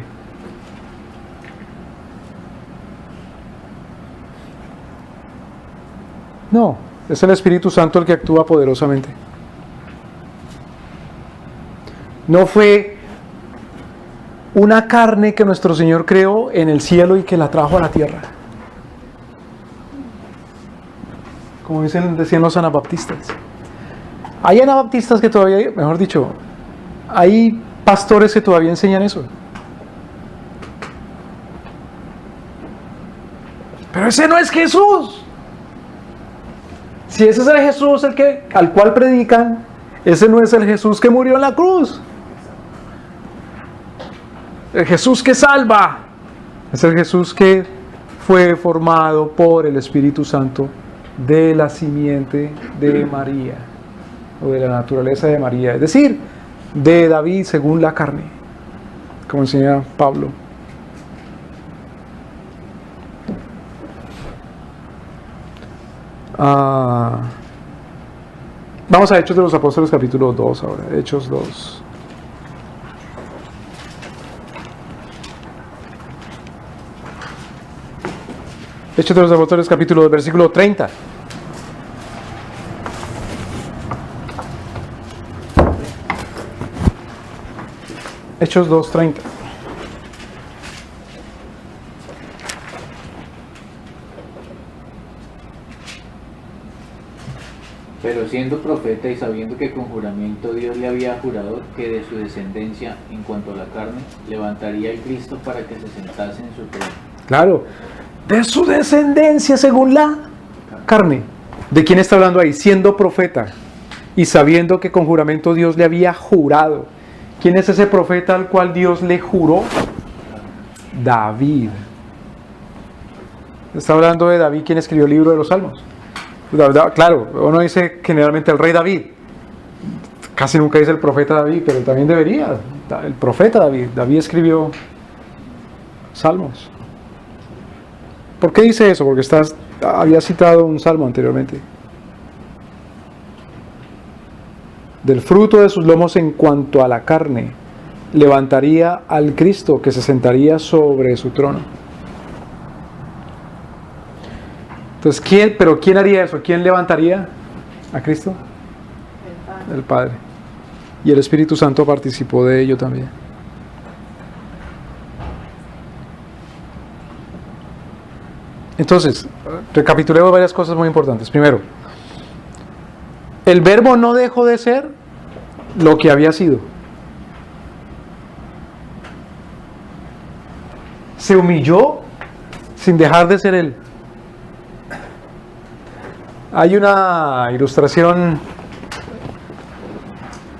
No, es el Espíritu Santo el que actúa poderosamente. No fue una carne que nuestro Señor creó en el cielo y que la trajo a la tierra, como decían los anabaptistas. Hay anabaptistas que todavía, mejor dicho, hay pastores que todavía enseñan eso. Pero ese no es Jesús. Si ese es el Jesús al cual predican, ese no es el Jesús que murió en la cruz. El Jesús que salva es el Jesús que fue formado por el Espíritu Santo de la simiente de María, o de la naturaleza de María, es decir, de David según la carne, como enseña Pablo. Vamos a Hechos de los Apóstoles capítulo 2 ahora, Hechos 2. Hechos de los Apóstoles capítulo 2, versículo 30. Hechos 2:30. Pero siendo profeta y sabiendo que con juramento Dios le había jurado que de su descendencia, en cuanto a la carne, levantaría el Cristo para que se sentase en su trono. Claro, de su descendencia según la carne. ¿De quién está hablando ahí? Siendo profeta y sabiendo que con juramento Dios le había jurado. ¿Quién es ese profeta al cual Dios le juró? David. Está hablando de David, quien escribió el libro de los Salmos. Claro, uno dice generalmente el rey David. Casi nunca dice el profeta David, pero también debería. El profeta David. David escribió Salmos. ¿Por qué dice eso? Porque había citado un salmo anteriormente. Del fruto de sus lomos en cuanto a la carne, levantaría al Cristo que se sentaría sobre su trono. Entonces, ¿quién haría eso? ¿Quién levantaría a Cristo? El Padre. Y el Espíritu Santo participó de ello también. Entonces, recapitulemos varias cosas muy importantes. Primero, el Verbo no dejó de ser lo que había sido. Se humilló sin dejar de ser Él. Hay una ilustración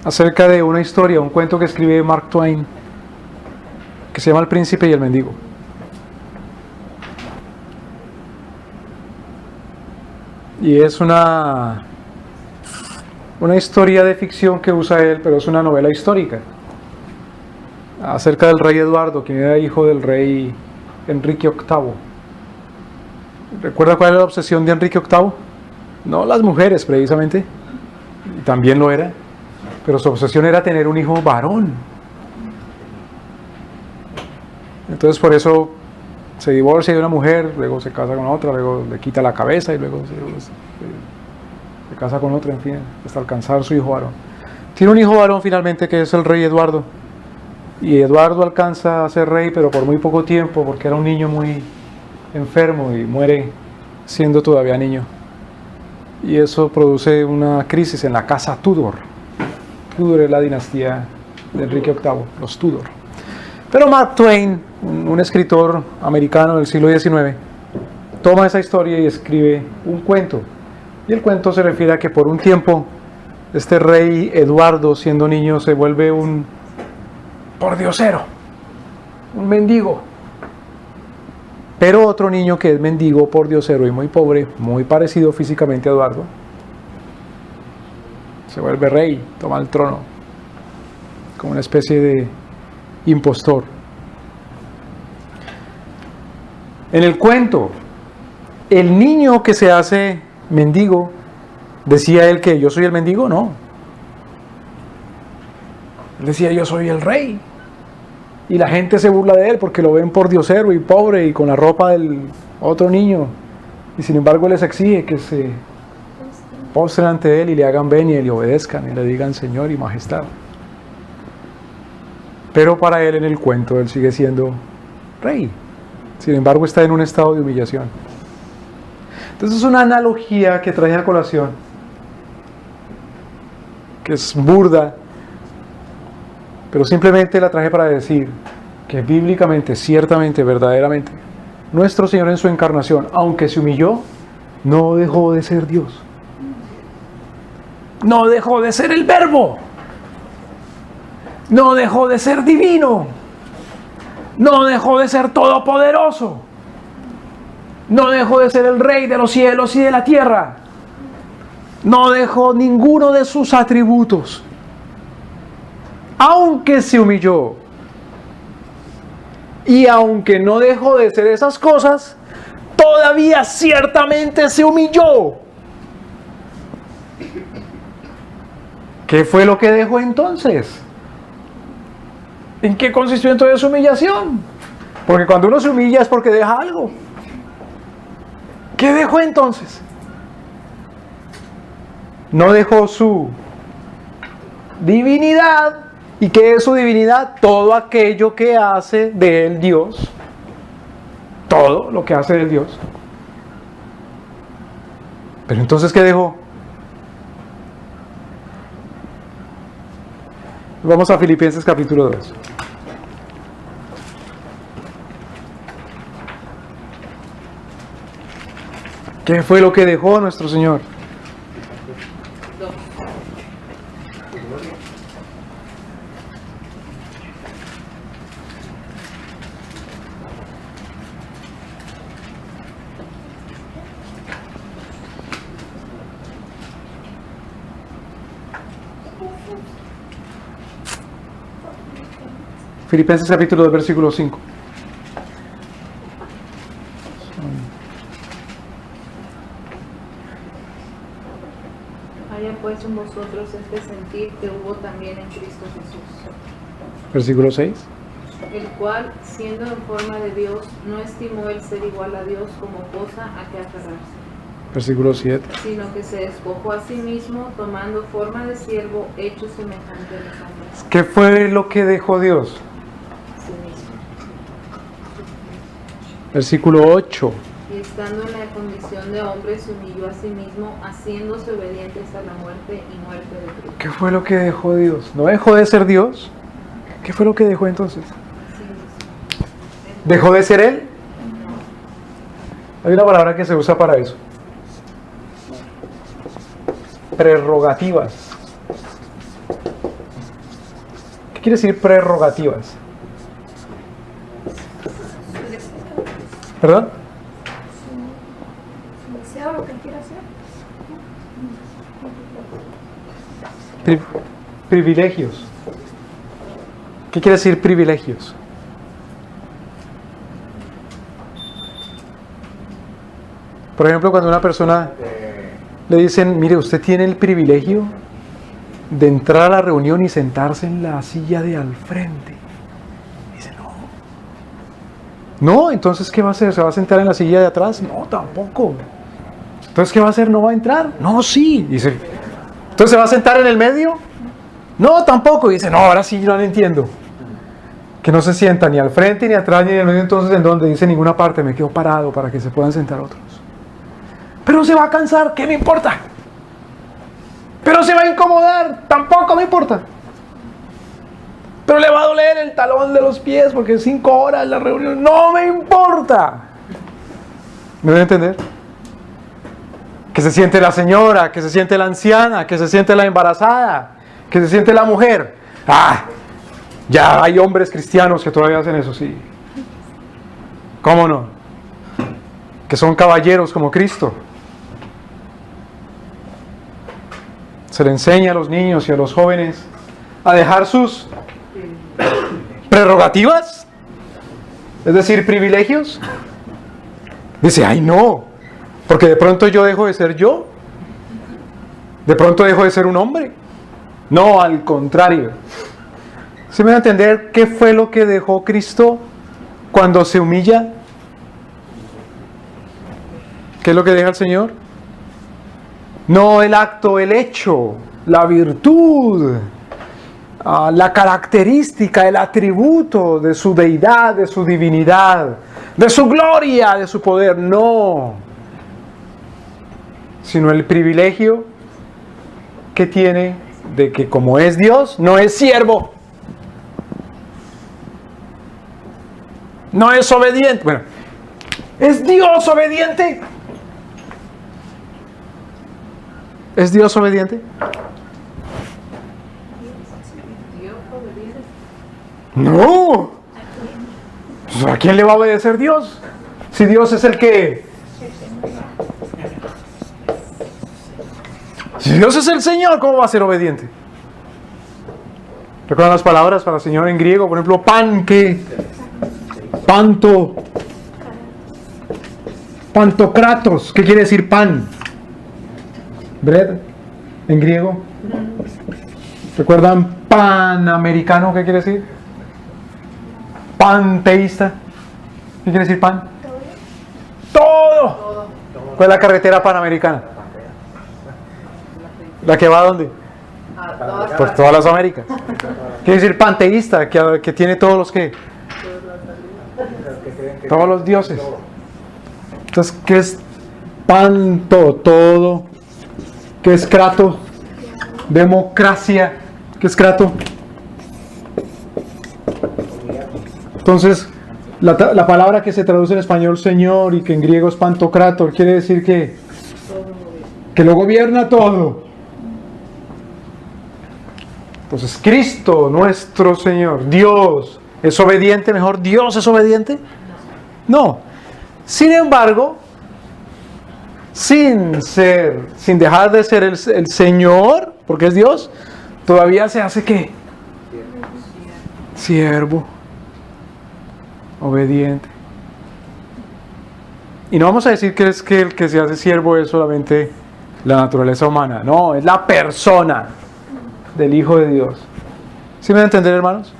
acerca de una historia, un cuento que escribe Mark Twain, que se llama El Príncipe y el Mendigo. Y es una historia de ficción que usa él, pero es una novela histórica, acerca del rey Eduardo, quien era hijo del rey Enrique VIII. ¿Recuerda cuál era la obsesión de Enrique VIII? No las mujeres, precisamente, y también lo era, pero su obsesión era tener un hijo varón. Entonces por eso se divorcia de una mujer, luego se casa con otra, luego le quita la cabeza y luego se casa con otra, en fin, hasta alcanzar su hijo varón. Tiene un hijo varón finalmente que es el rey Eduardo. Y Eduardo alcanza a ser rey, pero por muy poco tiempo, porque era un niño muy enfermo y muere siendo todavía niño. Y eso produce una crisis en la casa Tudor. Tudor es la dinastía de Enrique VIII, los Tudor. Pero Mark Twain, un escritor americano del siglo XIX, toma esa historia y escribe un cuento. Y el cuento se refiere a que por un tiempo este rey Eduardo, siendo niño, se vuelve un pordiosero, un mendigo. Pero otro niño que es mendigo, pordiosero y muy pobre, muy parecido físicamente a Eduardo, se vuelve rey, toma el trono, como una especie de impostor. En el cuento, el niño que se hace mendigo, decía él que yo soy el mendigo, no. Él decía yo soy el rey. Y la gente se burla de él porque lo ven pordiosero y pobre y con la ropa del otro niño. Y sin embargo les exige que se postren ante él y le hagan venia y le obedezcan y le digan Señor y Majestad. Pero para él en el cuento él sigue siendo rey. Sin embargo está en un estado de humillación. Entonces es una analogía que traje a colación, que es burda, pero simplemente la traje para decir que bíblicamente, ciertamente, verdaderamente, nuestro Señor en su encarnación, aunque se humilló, no dejó de ser Dios. No dejó de ser el Verbo. No dejó de ser divino. No dejó de ser todopoderoso. No dejó de ser el Rey de los cielos y de la tierra. No dejó ninguno de sus atributos. Aunque se humilló. Y aunque no dejó de ser esas cosas, todavía ciertamente se humilló. ¿Qué fue lo que dejó entonces? ¿En qué consistió entonces su humillación? Porque cuando uno se humilla es porque deja algo. ¿Qué dejó entonces? No dejó su divinidad. ¿Y qué es su divinidad? Todo aquello que hace de él Dios. Todo lo que hace de él Dios. Pero entonces, ¿qué dejó? Vamos a Filipenses capítulo 2. ¿Qué fue lo que dejó nuestro Señor? Filipenses capítulo 2, versículo 5. Haya pues en vosotros este sentir que hubo también en Cristo Jesús, Versículo 6. el cual, siendo en forma de Dios, no estimó el ser igual a Dios como cosa a que aferrarse, Versículo 7. sino que se despojó a sí mismo, tomando forma de siervo, hecho semejante a los hombres. ¿Qué fue lo que dejó Dios? A sí mismo. Versículo 8. Y estando en la condición de hombre, se humilló a sí mismo, haciéndose obediente hasta la muerte y muerte de cruz. ¿Qué fue lo que dejó Dios? ¿No dejó de ser Dios? ¿Qué fue lo que dejó entonces? Sí mismo. ¿Dejó de ser Él? Hay una palabra que se usa para eso. Prerrogativas. ¿Qué quiere decir prerrogativas? ¿Perdón? Deseo lo que quiera hacer. Privilegios. ¿Qué quiere decir privilegios? Por ejemplo, cuando a una persona le dicen, mire, usted tiene el privilegio de entrar a la reunión y sentarse en la silla de al frente. Dice, no. No, entonces, ¿qué va a hacer? ¿Se va a sentar en la silla de atrás? No, tampoco. Entonces, ¿qué va a hacer? ¿No va a entrar? No, sí. Dice, ¿entonces se va a sentar en el medio? No, tampoco. Dice, no, ahora sí, yo no lo entiendo. Que no se sienta ni al frente, ni atrás, ni en el medio. Entonces, ¿en dónde? Dice, en ninguna parte. Me quedo parado para que se puedan sentar otros. Pero se va a cansar, ¿qué me importa? Pero se va a incomodar, tampoco me importa. Pero le va a doler el talón de los pies porque 5 horas la reunión, no me importa. ¿Me voy a entender? Que se siente la señora, que se siente la anciana, que se siente la embarazada, que se siente la mujer. Ah, ya hay hombres cristianos que todavía hacen eso, sí. ¿Cómo no? Que son caballeros como Cristo. Se le enseña a los niños y a los jóvenes a dejar sus prerrogativas, es decir, privilegios. Dice, ay no, porque de pronto yo dejo de ser yo, de pronto dejo de ser un hombre. No, al contrario. ¿Sí me va a entender qué fue lo que dejó Cristo cuando se humilla? ¿Qué es lo que deja el Señor? No el acto, el hecho, la virtud, la característica, el atributo de su deidad, de su divinidad, de su gloria, de su poder, no. Sino el privilegio que tiene de que como es Dios, no es siervo. No es obediente. Bueno, ¿Es Dios obediente? ¿Es Dios obediente? Dios obediente. No. Pues, ¿a quién le va a obedecer Dios? Si Dios es el que... Si Dios es el Señor, ¿cómo va a ser obediente? ¿Recuerdan las palabras para Señor en griego? Por ejemplo, pan, ¿qué? Panto. Pantocratos. ¿Qué quiere decir pan? Bread, en griego. ¿Recuerdan panamericano? ¿Qué quiere decir? Panteísta. ¿Qué quiere decir pan? Todo. ¿Cuál es la carretera panamericana? ¿La que va a dónde? Pues todas las Américas. Quiere decir panteísta, que tiene todos los que. Todos los dioses. Entonces, ¿qué es panto? Todo. ¿Qué es crato? Democracia. ¿Qué es crato? Entonces, la palabra que se traduce en español Señor y que en griego es pantocrator quiere decir que lo gobierna todo. Entonces, Cristo, nuestro Señor, Dios, ¿es obediente? Mejor, ¿Dios es obediente? No. Sin embargo, sin dejar de ser el Señor, porque es Dios, todavía se hace ¿qué? Siervo. Obediente. Y no vamos a decir que el que se hace siervo es solamente la naturaleza humana. No, es la persona del Hijo de Dios. ¿Sí me van a entender, hermanos?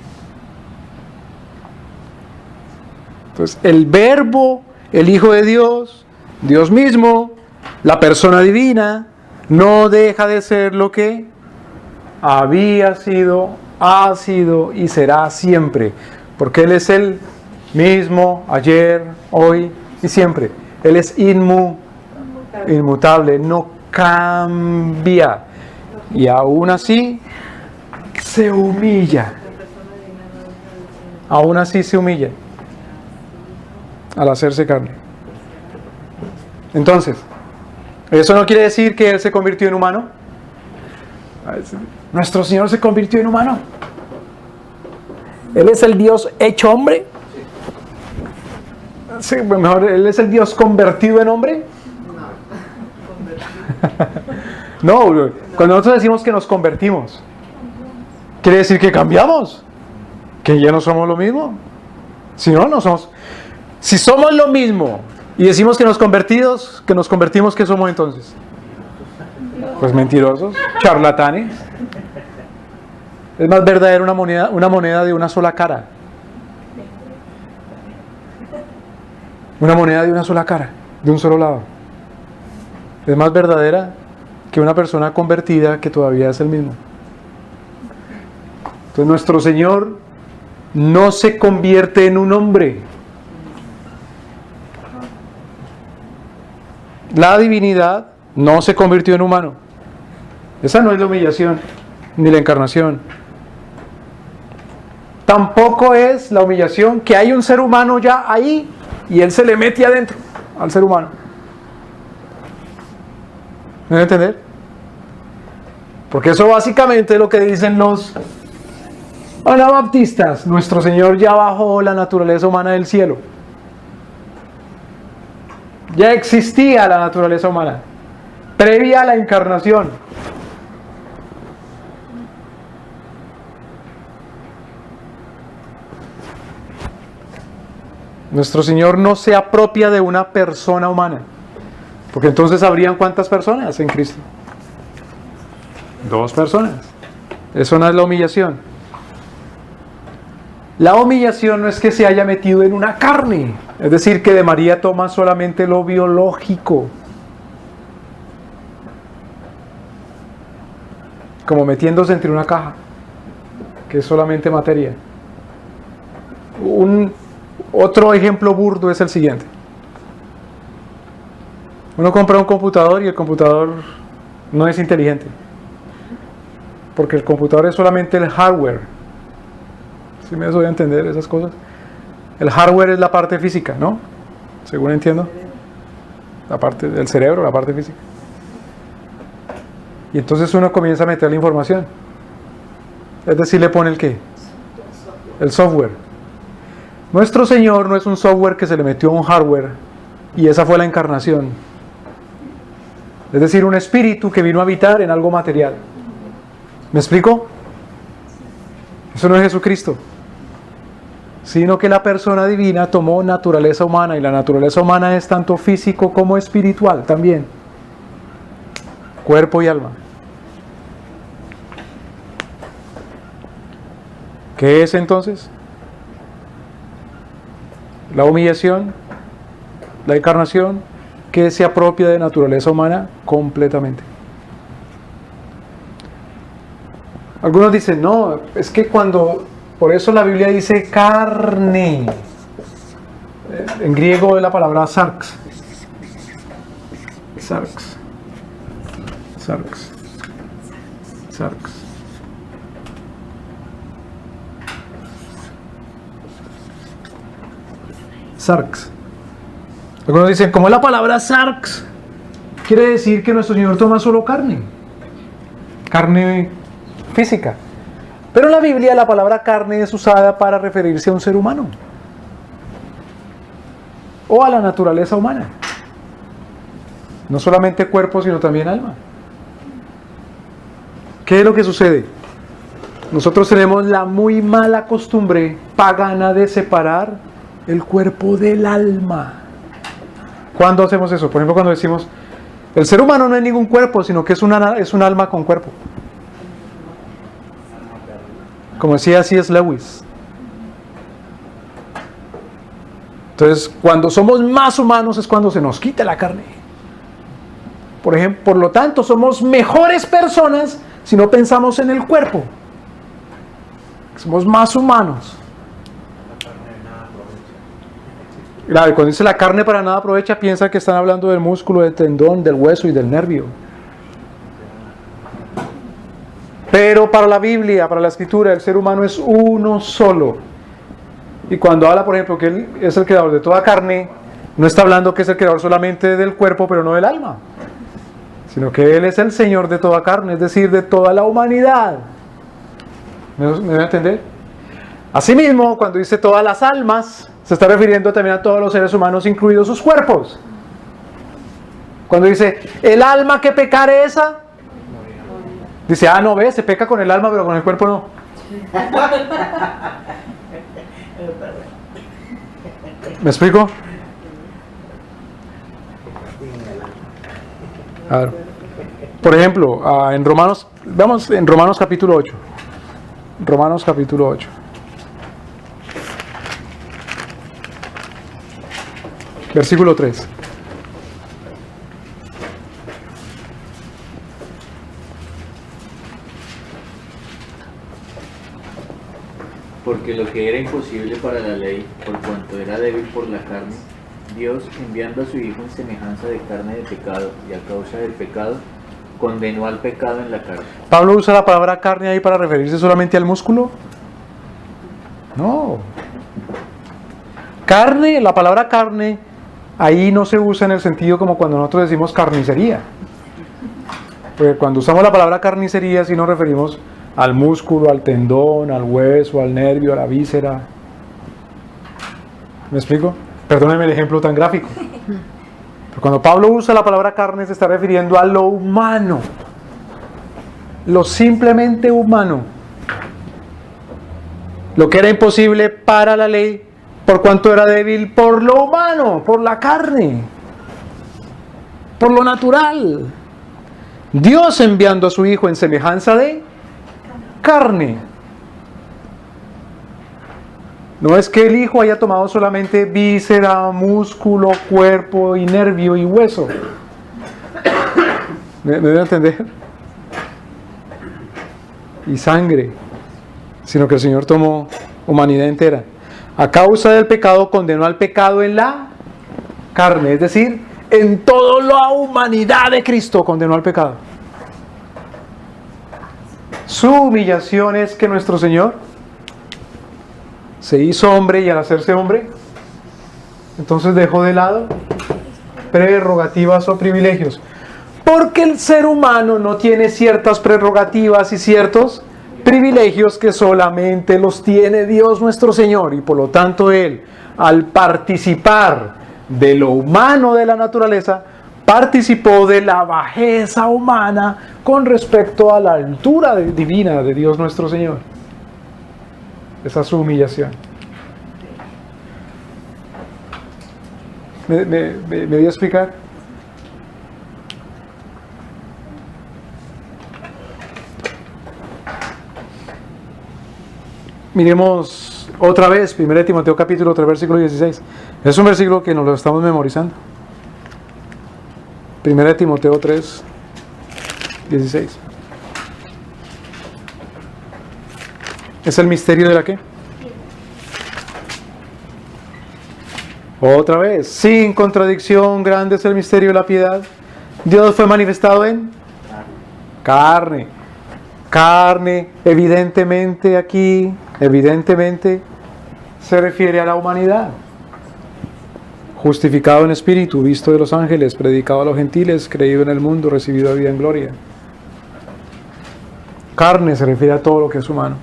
Entonces, el Verbo, el Hijo de Dios, Dios mismo, la persona divina, no deja de ser lo que había sido, ha sido y será siempre. Porque Él es el mismo, ayer, hoy y siempre. Él es inmutable, no cambia. Y aún así se humilla. Aún así se humilla al hacerse carne. Entonces, ¿eso no quiere decir que Él se convirtió en humano? Nuestro Señor se convirtió en humano. Él es el Dios hecho hombre. Sí, mejor, ¿Él es el Dios convertido en hombre? No, cuando nosotros decimos que nos convertimos, quiere decir que cambiamos, que ya no somos lo mismo. Si no, no somos. Si somos lo mismo y decimos que nos convertimos, ¿qué somos entonces? Pues mentirosos, charlatanes. Es más verdadera una moneda de una sola cara. Una moneda de una sola cara, de un solo lado. Es más verdadera que una persona convertida que todavía es el mismo. Entonces nuestro Señor no se convierte en un hombre. La divinidad no se convirtió en humano. Esa no es la humillación, ni la encarnación. Tampoco es la humillación que hay un ser humano ya ahí y Él se le mete adentro al ser humano. ¿Me van a entender? Porque eso básicamente es lo que dicen los anabaptistas. Nuestro Señor ya bajó la naturaleza humana del cielo. Ya existía la naturaleza humana previa a la encarnación. Nuestro Señor no se apropia de una persona humana, porque entonces habrían ¿cuántas personas en Cristo? 2 personas. Eso no es la humillación. La humillación no es que se haya metido en una carne, es decir, que de María toma solamente lo biológico, como metiéndose entre una caja, que es solamente materia. Otro ejemplo burdo es el siguiente. Uno compra un computador y el computador no es inteligente, porque el computador es solamente el hardware. ¿Sí me doy a entender esas cosas? El hardware es la parte física, ¿no? según entiendo. La parte del cerebro, la parte física. Y entonces uno comienza a meter la información. Es decir, le pone el ¿qué? El software. Nuestro Señor no es un software que se le metió a un hardware y esa fue la encarnación. Es decir, un espíritu que vino a habitar en algo material. ¿Me explico? Eso no es Jesucristo. Sino que la persona divina tomó naturaleza humana y la naturaleza humana es tanto físico como espiritual también. Cuerpo y alma. ¿Qué es entonces? La humillación, la encarnación, que se apropia de naturaleza humana completamente. Algunos dicen, no, es que por eso la Biblia dice carne. En griego es la palabra sarx. Sarx. Sarx. Sarx. Sarx. Algunos dicen, como es la palabra sarx, quiere decir que nuestro Señor toma solo carne. Carne física. Pero en la Biblia la palabra carne es usada para referirse a un ser humano. O a la naturaleza humana. No solamente cuerpo, sino también alma. ¿Qué es lo que sucede? Nosotros tenemos la muy mala costumbre pagana de separar el cuerpo del alma. ¿Cuándo hacemos eso? Por ejemplo, cuando decimos, el ser humano no es ningún cuerpo, sino que es un alma con cuerpo. Como decía C.S. Lewis. Entonces, cuando somos más humanos es cuando se nos quita la carne. Por ejemplo, por lo tanto, somos mejores personas si no pensamos en el cuerpo. Somos más humanos. Claro, cuando dice la carne para nada aprovecha, piensa que están hablando del músculo, del tendón, del hueso y del nervio. Pero para la Biblia, para la Escritura, el ser humano es uno solo. Y cuando habla, por ejemplo, que Él es el creador de toda carne, no está hablando que es el creador solamente del cuerpo, pero no del alma. Sino que Él es el Señor de toda carne, es decir, de toda la humanidad. ¿Me voy a entender? Asimismo, cuando dice todas las almas, se está refiriendo también a todos los seres humanos, incluidos sus cuerpos. Cuando dice, el alma que pecare esa, dice, no, ve, se peca con el alma, pero con el cuerpo no. ¿Me explico? A ver. Por ejemplo, en Romanos, vamos en Romanos capítulo 8. Romanos capítulo 8. Versículo 3. Porque lo que era imposible para la ley, por cuanto era débil por la carne, Dios, enviando a su Hijo en semejanza de carne de pecado, y a causa del pecado, condenó al pecado en la carne. ¿Pablo usa la palabra carne ahí para referirse solamente al músculo? No. Carne, la palabra carne, ahí no se usa en el sentido como cuando nosotros decimos carnicería. Porque cuando usamos la palabra carnicería, sí nos referimos al músculo, al tendón, al hueso, al nervio, a la víscera. ¿Me explico? Perdónenme el ejemplo tan gráfico. Pero cuando Pablo usa la palabra carne, se está refiriendo a lo humano. Lo simplemente humano. Lo que era imposible para la ley, por cuanto era débil por lo humano, por la carne, por lo natural. Dios enviando a su Hijo en semejanza de carne. No es que el Hijo haya tomado solamente víscera, músculo, cuerpo y nervio y hueso. ¿Me deben entender? Y sangre. Sino que el Señor tomó humanidad entera. A causa del pecado condenó al pecado en la carne. Es decir, en toda la humanidad de Cristo condenó al pecado. Su humillación es que nuestro Señor se hizo hombre y al hacerse hombre Entonces dejó de lado prerrogativas o privilegios. Porque el ser humano no tiene ciertas prerrogativas y ciertos privilegios que solamente los tiene Dios nuestro Señor. Y por lo tanto Él, al participar de lo humano de la naturaleza, participó de la bajeza humana con respecto a la altura divina de Dios nuestro Señor. Esa es su humillación. ¿Me voy a explicar? Miremos otra vez 1 Timoteo capítulo 3 versículo 16. Es un versículo que nos lo estamos memorizando. 1 Timoteo 3, 16. ¿Es el misterio de la qué? Otra vez, sin contradicción, grande es el misterio de la piedad. Dios fue manifestado en carne. Carne, evidentemente aquí, evidentemente se refiere a la humanidad. Justificado en espíritu, visto de los ángeles, predicado a los gentiles, creído en el mundo, recibido vida en gloria. Carne se refiere a todo lo que es humano.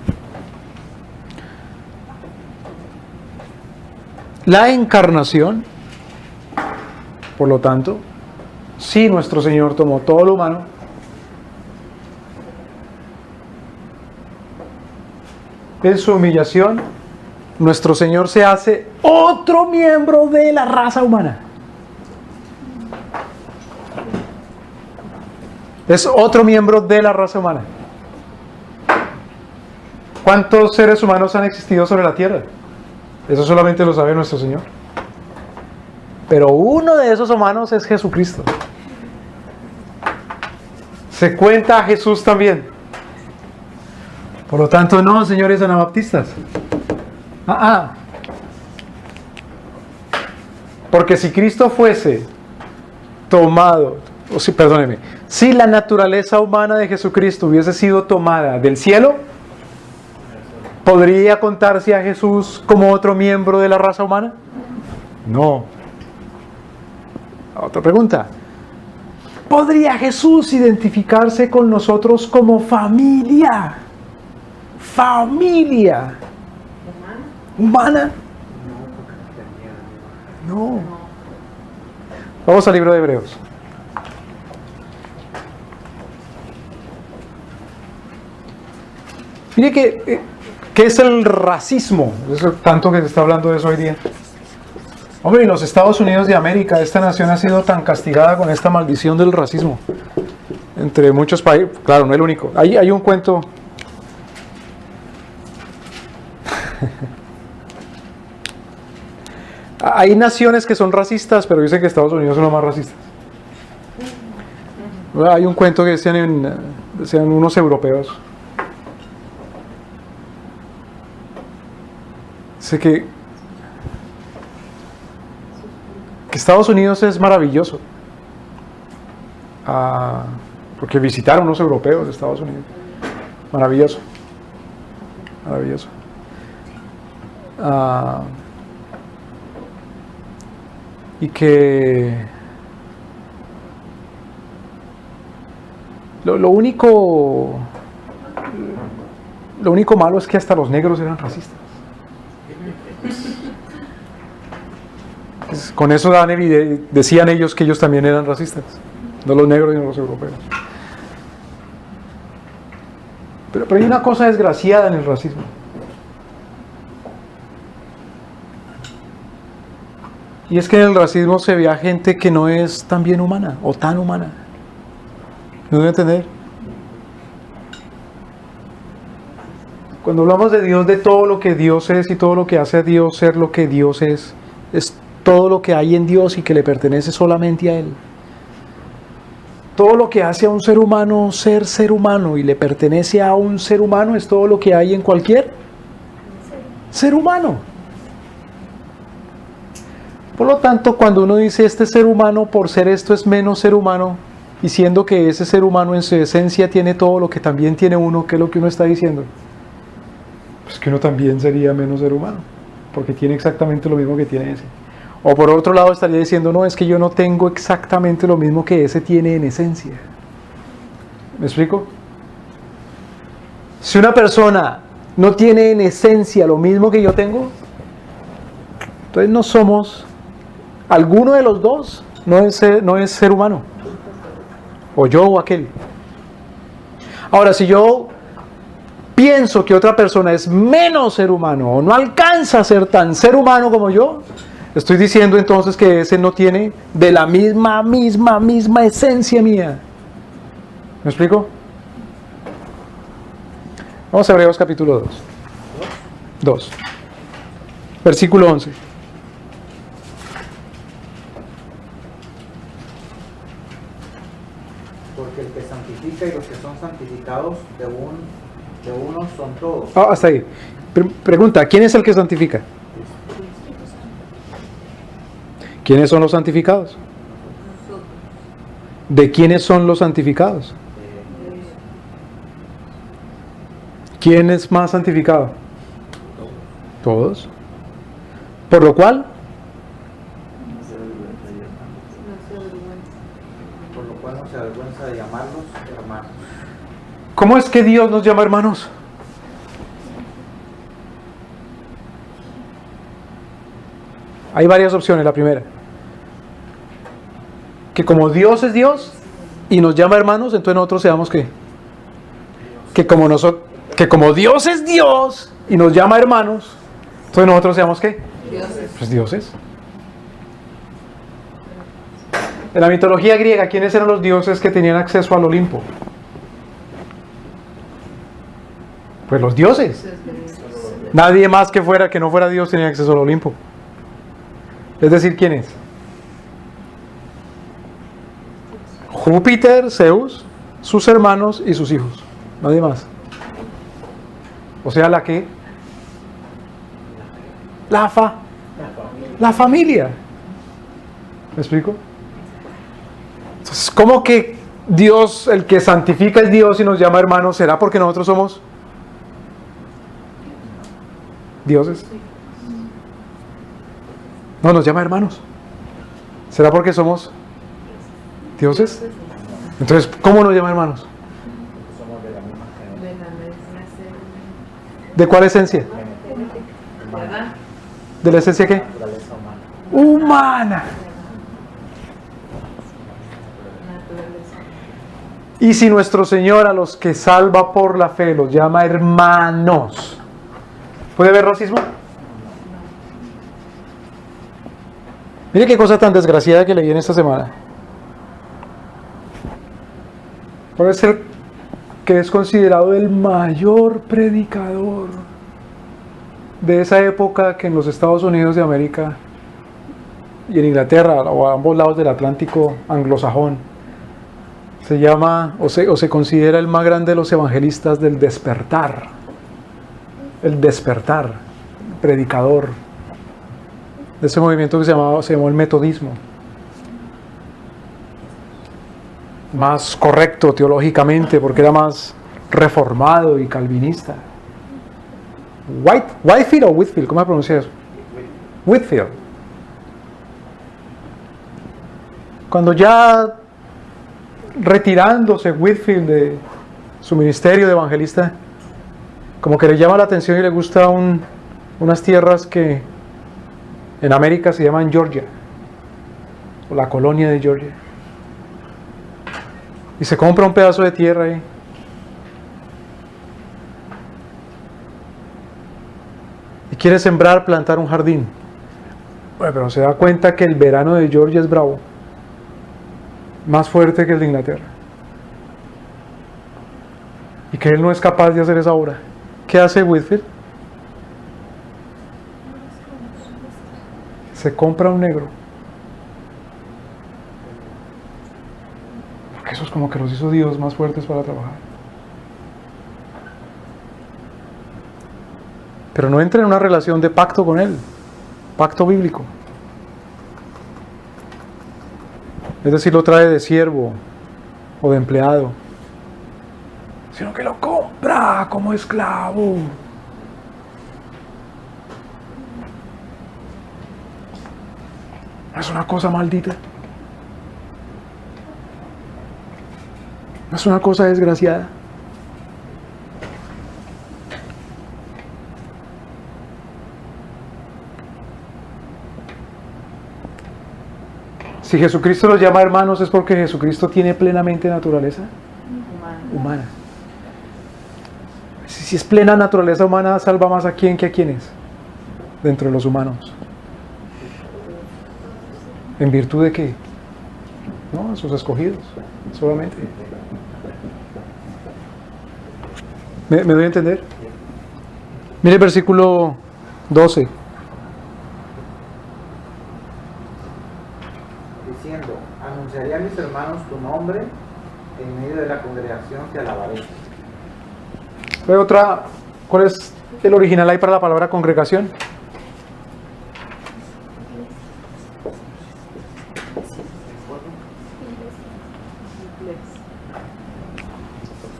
La encarnación, por lo tanto, sí, nuestro Señor tomó todo lo humano, en su humillación, nuestro Señor se hace otro miembro de la raza humana. Es otro miembro de la raza humana. ¿Cuántos seres humanos han existido sobre la tierra? Eso solamente lo sabe nuestro Señor. Pero uno de esos humanos es Jesucristo. Se cuenta a Jesús también. Por lo tanto, no, señores anabaptistas. Porque si Cristo fuese tomado, si la naturaleza humana de Jesucristo hubiese sido tomada del cielo, ¿podría contarse a Jesús como otro miembro de la raza humana? No. Otra pregunta. ¿Podría Jesús identificarse con nosotros como familia? Familia. ¿Humana? No. Vamos al libro de Hebreos. Mire ¿qué es el racismo? Eso, tanto que se está hablando de eso hoy día. Hombre, en los Estados Unidos de América, esta nación ha sido tan castigada con esta maldición del racismo. Entre muchos países, claro, no es el único. Hay un cuento. Hay naciones que son racistas, pero dicen que Estados Unidos son los más racistas. Hay un cuento que decían unos europeos. Sé que Estados Unidos es maravilloso. Porque visitaron unos europeos de Estados Unidos. Maravilloso. Maravilloso. Y que lo único malo es que hasta los negros eran racistas. Con eso decían ellos que ellos también eran racistas, no los negros ni los europeos. Pero hay una cosa desgraciada en el racismo. Y es que en el racismo se ve a gente que no es tan bien humana o tan humana. ¿No deben entender? Cuando hablamos de Dios, de todo lo que Dios es y todo lo que hace a Dios ser lo que Dios es todo lo que hay en Dios y que le pertenece solamente a Él. Todo lo que hace a un ser humano ser humano y le pertenece a un ser humano es todo lo que hay en cualquier ser humano. Por lo tanto, cuando uno dice este ser humano por ser esto es menos ser humano, y siendo que ese ser humano en su esencia tiene todo lo que también tiene uno, ¿qué es lo que uno está diciendo? Pues que uno también sería menos ser humano, porque tiene exactamente lo mismo que tiene ese. O por otro lado estaría diciendo, no, es que yo no tengo exactamente lo mismo que ese tiene en esencia. ¿Me explico? Si una persona no tiene en esencia lo mismo que yo tengo, entonces no somos, alguno de los dos no es ser humano. O yo o aquel. Ahora, si yo pienso que otra persona es menos ser humano o no alcanza a ser tan ser humano como yo, estoy diciendo entonces que ese no tiene de la misma esencia mía. ¿Me explico? Vamos a Hebreos capítulo 2. Versículo 11. Porque el que santifica y los que son santificados de uno son todos. Hasta ahí. Pregunta, ¿quién es el que santifica? ¿Quiénes son los santificados? ¿De quiénes son los santificados? ¿Quién es más santificado? Todos. Por lo cual, No se avergüenza de llamarlos hermanos. ¿cómo es que Dios nos llama hermanos? Hay varias opciones. La primera, que como Dios es Dios y nos llama hermanos, entonces nosotros seamos ¿qué? Que como Dios es Dios y nos llama hermanos, entonces nosotros seamos ¿qué? Dioses. Pues dioses. En la mitología griega, ¿quiénes eran los dioses que tenían acceso al Olimpo? Pues los dioses. Nadie más que no fuera Dios tenía acceso al Olimpo. Es decir, ¿quién es? Júpiter, Zeus, sus hermanos y sus hijos. Nadie más. O sea, ¿la qué? La familia. ¿Me explico? Entonces, ¿cómo que Dios, el que santifica es Dios y nos llama hermanos? ¿Será porque nosotros somos dioses? No, nos llama hermanos. ¿Será porque somos dioses? Entonces, ¿cómo nos llama hermanos? Somos de la misma generación. ¿De cuál esencia? ¿Verdad? ¿De la esencia qué? Naturaleza humana. Humana. Naturaleza. Y si nuestro Señor a los que salva por la fe los llama hermanos, ¿puede haber racismo? Mire qué cosa tan desgraciada que leí en esta semana. Puede ser que es considerado el mayor predicador de esa época que en los Estados Unidos de América y en Inglaterra o a ambos lados del Atlántico anglosajón se llama o se considera el más grande de los evangelistas del despertar. El despertar, predicador de ese movimiento que se llamó el metodismo. Más correcto teológicamente porque era más reformado y calvinista. Whitefield o Whitfield, ¿cómo se pronuncia eso? Whitfield. Cuando ya retirándose Whitfield de su ministerio de evangelista, como que le llama la atención y le gusta unas tierras que en América se llaman Georgia, o la colonia de Georgia. Y se compra un pedazo de tierra ahí. Y quiere plantar un jardín. Bueno, pero se da cuenta que el verano de Georgia es bravo. Más fuerte que el de Inglaterra. Y que él no es capaz de hacer esa obra. ¿Qué hace Whitfield? Se compra un negro. Porque eso es como que los hizo Dios más fuertes para trabajar. Pero no entra en una relación de pacto con él. Pacto bíblico. Es decir, lo trae de siervo o de empleado. Sino que lo compra como esclavo. ¿No es una cosa maldita? ¿No es una cosa desgraciada? Si Jesucristo los llama hermanos, ¿es porque Jesucristo tiene plenamente naturaleza humana? Si es plena naturaleza humana, ¿salva más a quién que a quiénes? Dentro de los humanos. ¿En virtud de qué? No, a sus escogidos, solamente. ¿Me doy a entender? Mire el versículo 12. Diciendo, anunciaré a mis hermanos tu nombre, en medio de la congregación te alabaré. Luego otra, ¿cuál es el original ahí para la palabra congregación?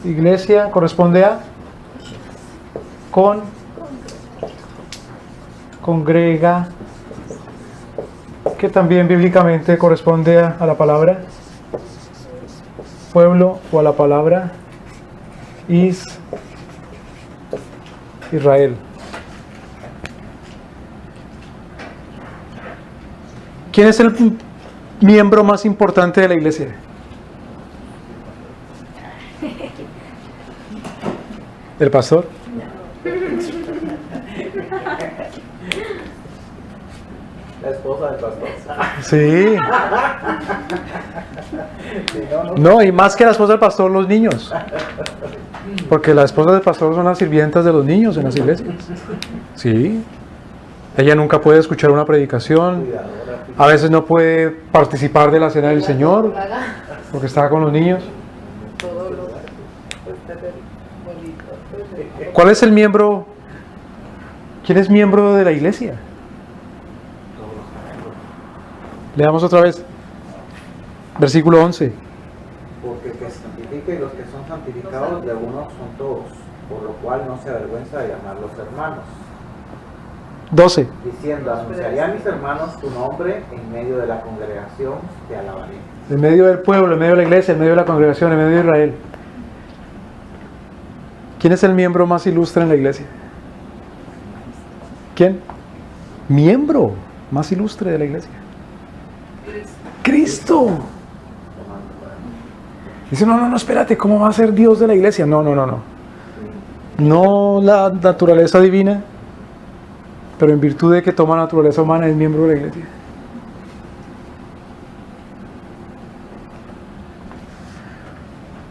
Iglesia corresponde a congrega, que también bíblicamente corresponde a la palabra pueblo o a la palabra Israel. ¿Quién es el miembro más importante de la iglesia? ¿El pastor? La esposa del pastor. Sí. No, y más que la esposa del pastor, los niños. Porque las esposas del pastor son las sirvientas de los niños en las iglesias. Sí. Ella nunca puede escuchar una predicación. A veces no puede participar de la cena del Señor porque está con los niños. ¿Cuál es el miembro? ¿Quién es miembro de la iglesia? Leamos otra vez. Versículo 11. Porque el que santifica y los que son santificados de uno son todos, por lo cual no se avergüenza de llamarlos hermanos. 12. Diciendo, anunciaré a mis hermanos tu nombre, en medio de la congregación te alabaré. En medio del pueblo, en medio de la iglesia, en medio de la congregación, en medio de Israel. ¿Quién es el miembro más ilustre en la iglesia? ¿Quién? Miembro más ilustre de la iglesia. Cristo. Dice, no, espérate, ¿cómo va a ser Dios de la iglesia? No. No la naturaleza divina, pero en virtud de que toma naturaleza humana es miembro de la iglesia.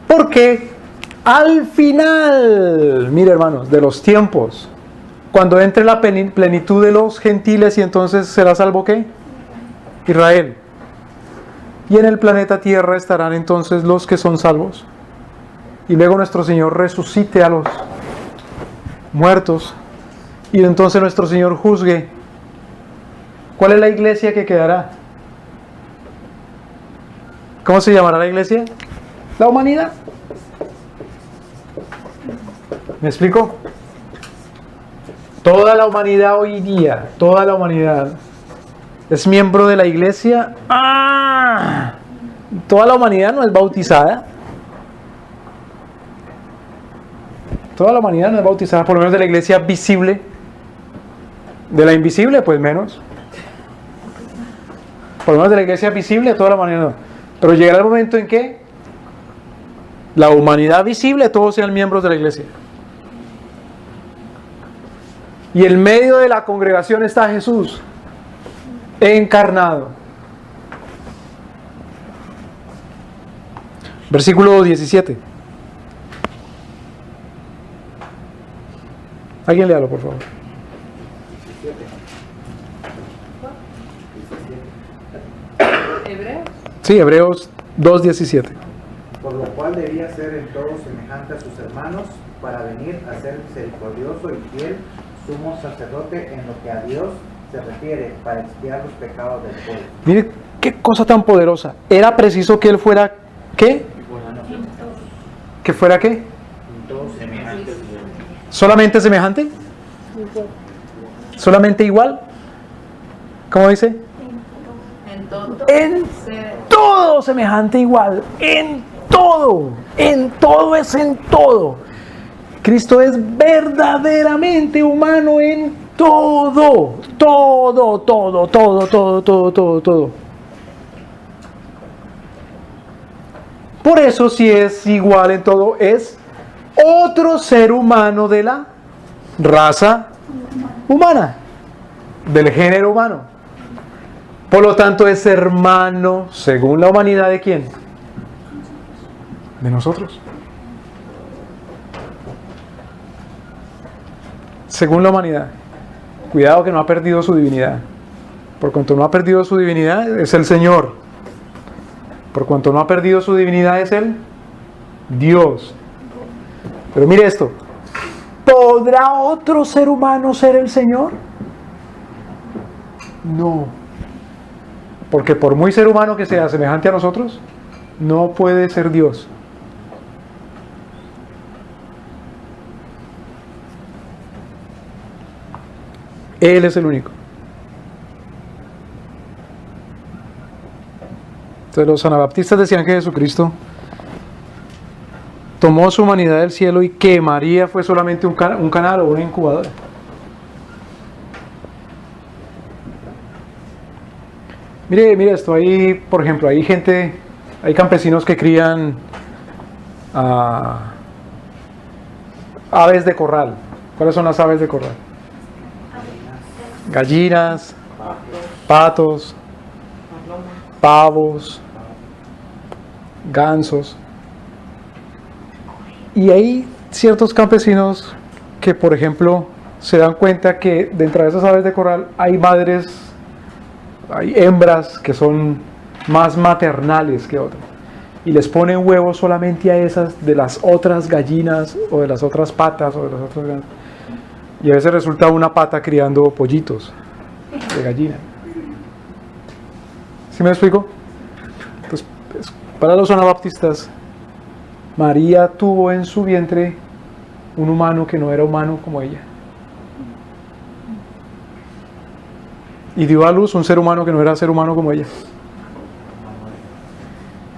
Porque al final, mire hermanos, de los tiempos, cuando entre la plenitud de los gentiles, y entonces será salvo ¿qué? Israel. Y en el planeta Tierra estarán entonces los que son salvos. Y luego nuestro Señor resucite a los muertos. Y entonces nuestro Señor juzgue. ¿Cuál es la iglesia que quedará? ¿Cómo se llamará la iglesia? La humanidad. ¿Me explico? Toda la humanidad hoy día, toda la humanidad es miembro de la iglesia. ¡Ah! Toda la humanidad no es bautizada. Toda la humanidad no es bautizada, por lo menos de la iglesia visible. De la invisible, pues menos. Por lo menos de la iglesia visible, toda la humanidad no. Pero llegará el momento en que la humanidad visible, todos sean miembros de la iglesia. Y en medio de la congregación está Jesús, encarnado. Versículo 17. Alguien léalo, por favor. ¿Hebreos? Sí, Hebreos 2:17. Por lo cual debía ser en todo semejante a sus hermanos, para venir a ser misericordioso y fiel sumo sacerdote en lo que a Dios se refiere, para expiar los pecados del pueblo. Mire qué cosa tan poderosa. Era preciso que él fuera ¿qué? ¿Que fuera qué? En todo semejante. ¿Solamente semejante? ¿Solamente igual? ¿Cómo dice? En todo semejante igual, en todo es en todo. Cristo es verdaderamente humano en todo. Por eso, si es igual en todo, es otro ser humano de la raza humana, del género humano. Por lo tanto, es hermano, según la humanidad, ¿de quién? De nosotros. Según la humanidad. Cuidado que no ha perdido su divinidad. Por cuanto no ha perdido su divinidad, es el Señor. Por cuanto no ha perdido su divinidad, es el Dios. Pero mire esto. ¿Podrá otro ser humano ser el Señor? No. Porque por muy ser humano que sea semejante a nosotros, no puede ser Dios. Él es el único. Entonces los anabaptistas decían que Jesucristo tomó su humanidad del cielo y que María fue solamente un canal o una incubadora. Mire esto, hay, por ejemplo, hay campesinos que crían aves de corral. ¿Cuáles son las aves de corral? Gallinas, patos, pavos, gansos. Y hay ciertos campesinos que, por ejemplo, se dan cuenta que dentro de esas aves de corral hay madres, hay hembras que son más maternales que otras. Y les ponen huevos solamente a esas de las otras gallinas o de las otras patas o de las otras gansos. Y a veces resulta una pata criando pollitos de gallina. ¿Sí me explico? Entonces, para los anabaptistas, María tuvo en su vientre un humano que no era humano como ella. Y dio a luz un ser humano que no era ser humano como ella.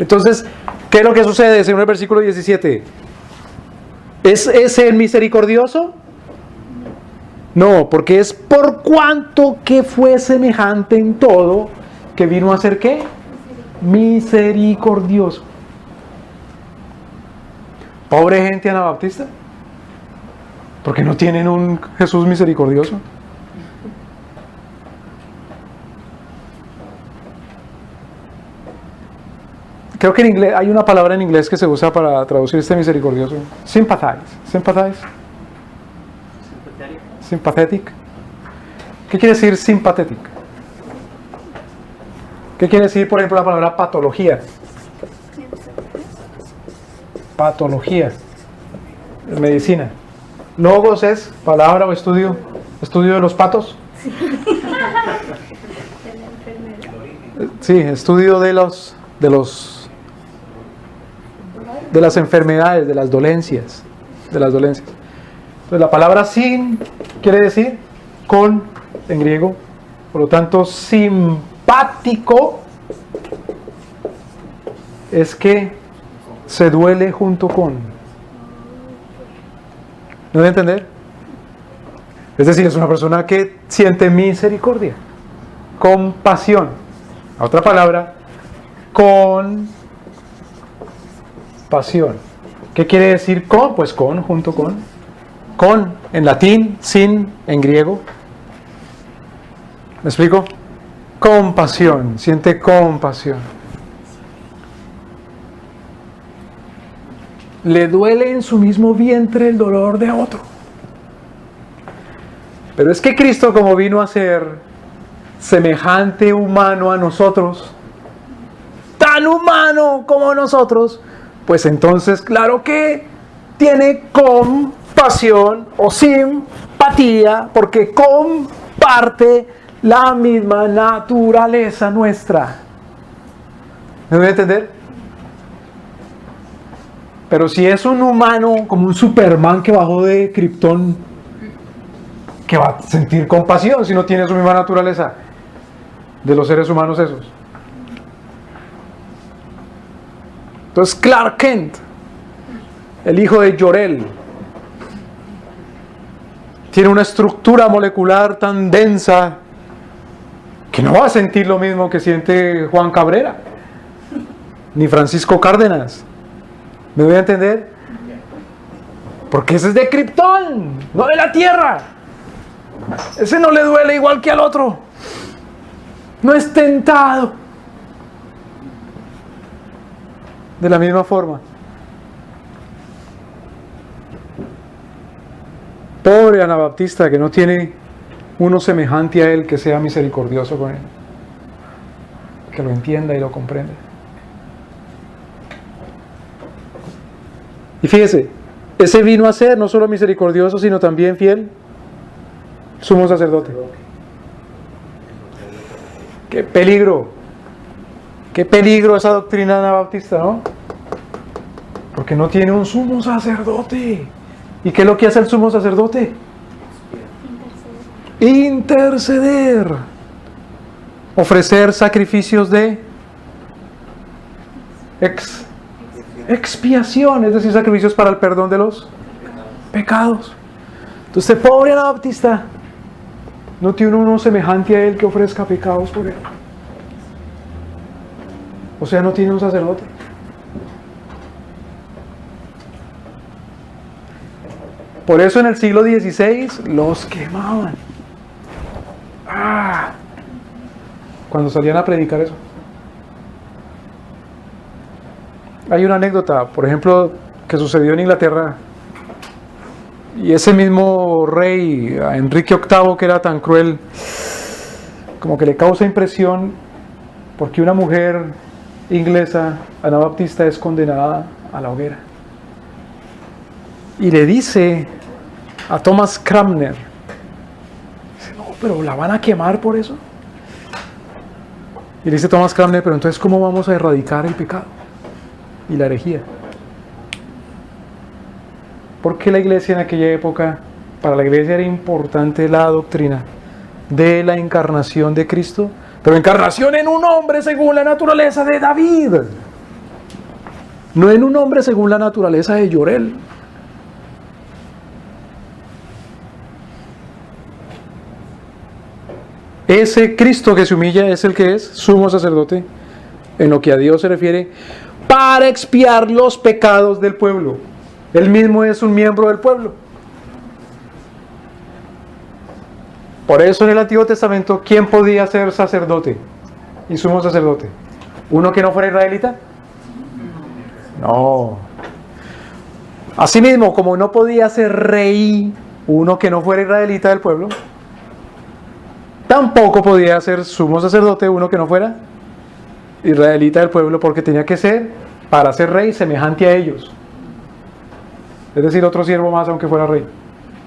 Entonces, ¿qué es lo que sucede según el versículo 17? ¿Es el misericordioso? No, porque es por cuanto que fue semejante en todo, que vino a ser ¿qué? Misericordioso. Pobre gente anabaptista, porque no tienen un Jesús misericordioso. Creo que en inglés hay una palabra en inglés que se usa para traducir este misericordioso. Sympathize. Sympathetic. ¿Qué quiere decir sympathetic? ¿Qué quiere decir, por ejemplo, la palabra patología? Patología. En medicina. Logos es palabra o estudio. Estudio de los patos. Sí, estudio de las enfermedades, de las dolencias. Entonces la palabra sin quiere decir con en griego. Por lo tanto, simpático es que se duele junto con. ¿No debe entender? Es decir, es una persona que siente misericordia, compasión. Otra palabra, con pasión. ¿Qué quiere decir con? Pues con, junto con. Con, en latín, sin, en griego. ¿Me explico? Compasión, siente compasión. Le duele en su mismo vientre el dolor de otro. Pero es que Cristo, como vino a ser semejante humano a nosotros, tan humano como nosotros, pues entonces claro que tiene compasión o simpatía, porque comparte la misma naturaleza nuestra. ¿Me voy a entender? Pero si es un humano como un Superman que bajó de Krypton, ¿qué va a sentir compasión si no tiene su misma naturaleza de los seres humanos esos? Entonces Clark Kent, el hijo de Jor-El, tiene una estructura molecular tan densa que no va a sentir lo mismo que siente Juan Cabrera, ni Francisco Cárdenas. ¿Me voy a entender? Porque ese es de Krypton, no de la Tierra. Ese no le duele igual que al otro. No es tentado de la misma forma. Pobre Anabaptista que no tiene uno semejante a él que sea misericordioso con él, que lo entienda y lo comprenda. Y fíjese, ese vino a ser no solo misericordioso, sino también fiel sumo sacerdote. ¡Qué peligro! ¡Qué peligro esa doctrina anabaptista!, ¿no? Porque no tiene un sumo sacerdote. ¿Y qué es lo que hace el sumo sacerdote? Interceder. Ofrecer sacrificios de expiación, es decir, sacrificios para el perdón de los pecados. Entonces, pobre anabaptista, no tiene uno semejante a él que ofrezca pecados por él. O sea, no tiene un sacerdote. Por eso en el siglo XVI los quemaban. Cuando salían a predicar eso. Hay una anécdota, por ejemplo, que sucedió en Inglaterra. Y ese mismo rey, Enrique VIII, que era tan cruel, como que le causa impresión porque una mujer inglesa, anabaptista, es condenada a la hoguera. Y le dice a Thomas Cranmer, dice, no, pero la van a quemar por eso. Y le dice Thomas Cranmer, pero entonces ¿cómo vamos a erradicar el pecado y la herejía? Porque la iglesia en aquella época, para la iglesia era importante la doctrina de la encarnación de Cristo, pero encarnación en un hombre según la naturaleza de David, no en un hombre según la naturaleza de Jor-El. Ese Cristo que se humilla es el que es sumo sacerdote en lo que a Dios se refiere para expiar los pecados del pueblo. Él mismo es un miembro del pueblo. Por eso en el Antiguo Testamento, ¿quién podía ser sacerdote y sumo sacerdote? ¿Uno que no fuera israelita? No. Asimismo, como no podía ser rey uno que no fuera israelita del pueblo, tampoco podía ser sumo sacerdote uno que no fuera israelita del pueblo, porque tenía que ser, para ser rey, semejante a ellos. Es decir, otro siervo más aunque fuera rey.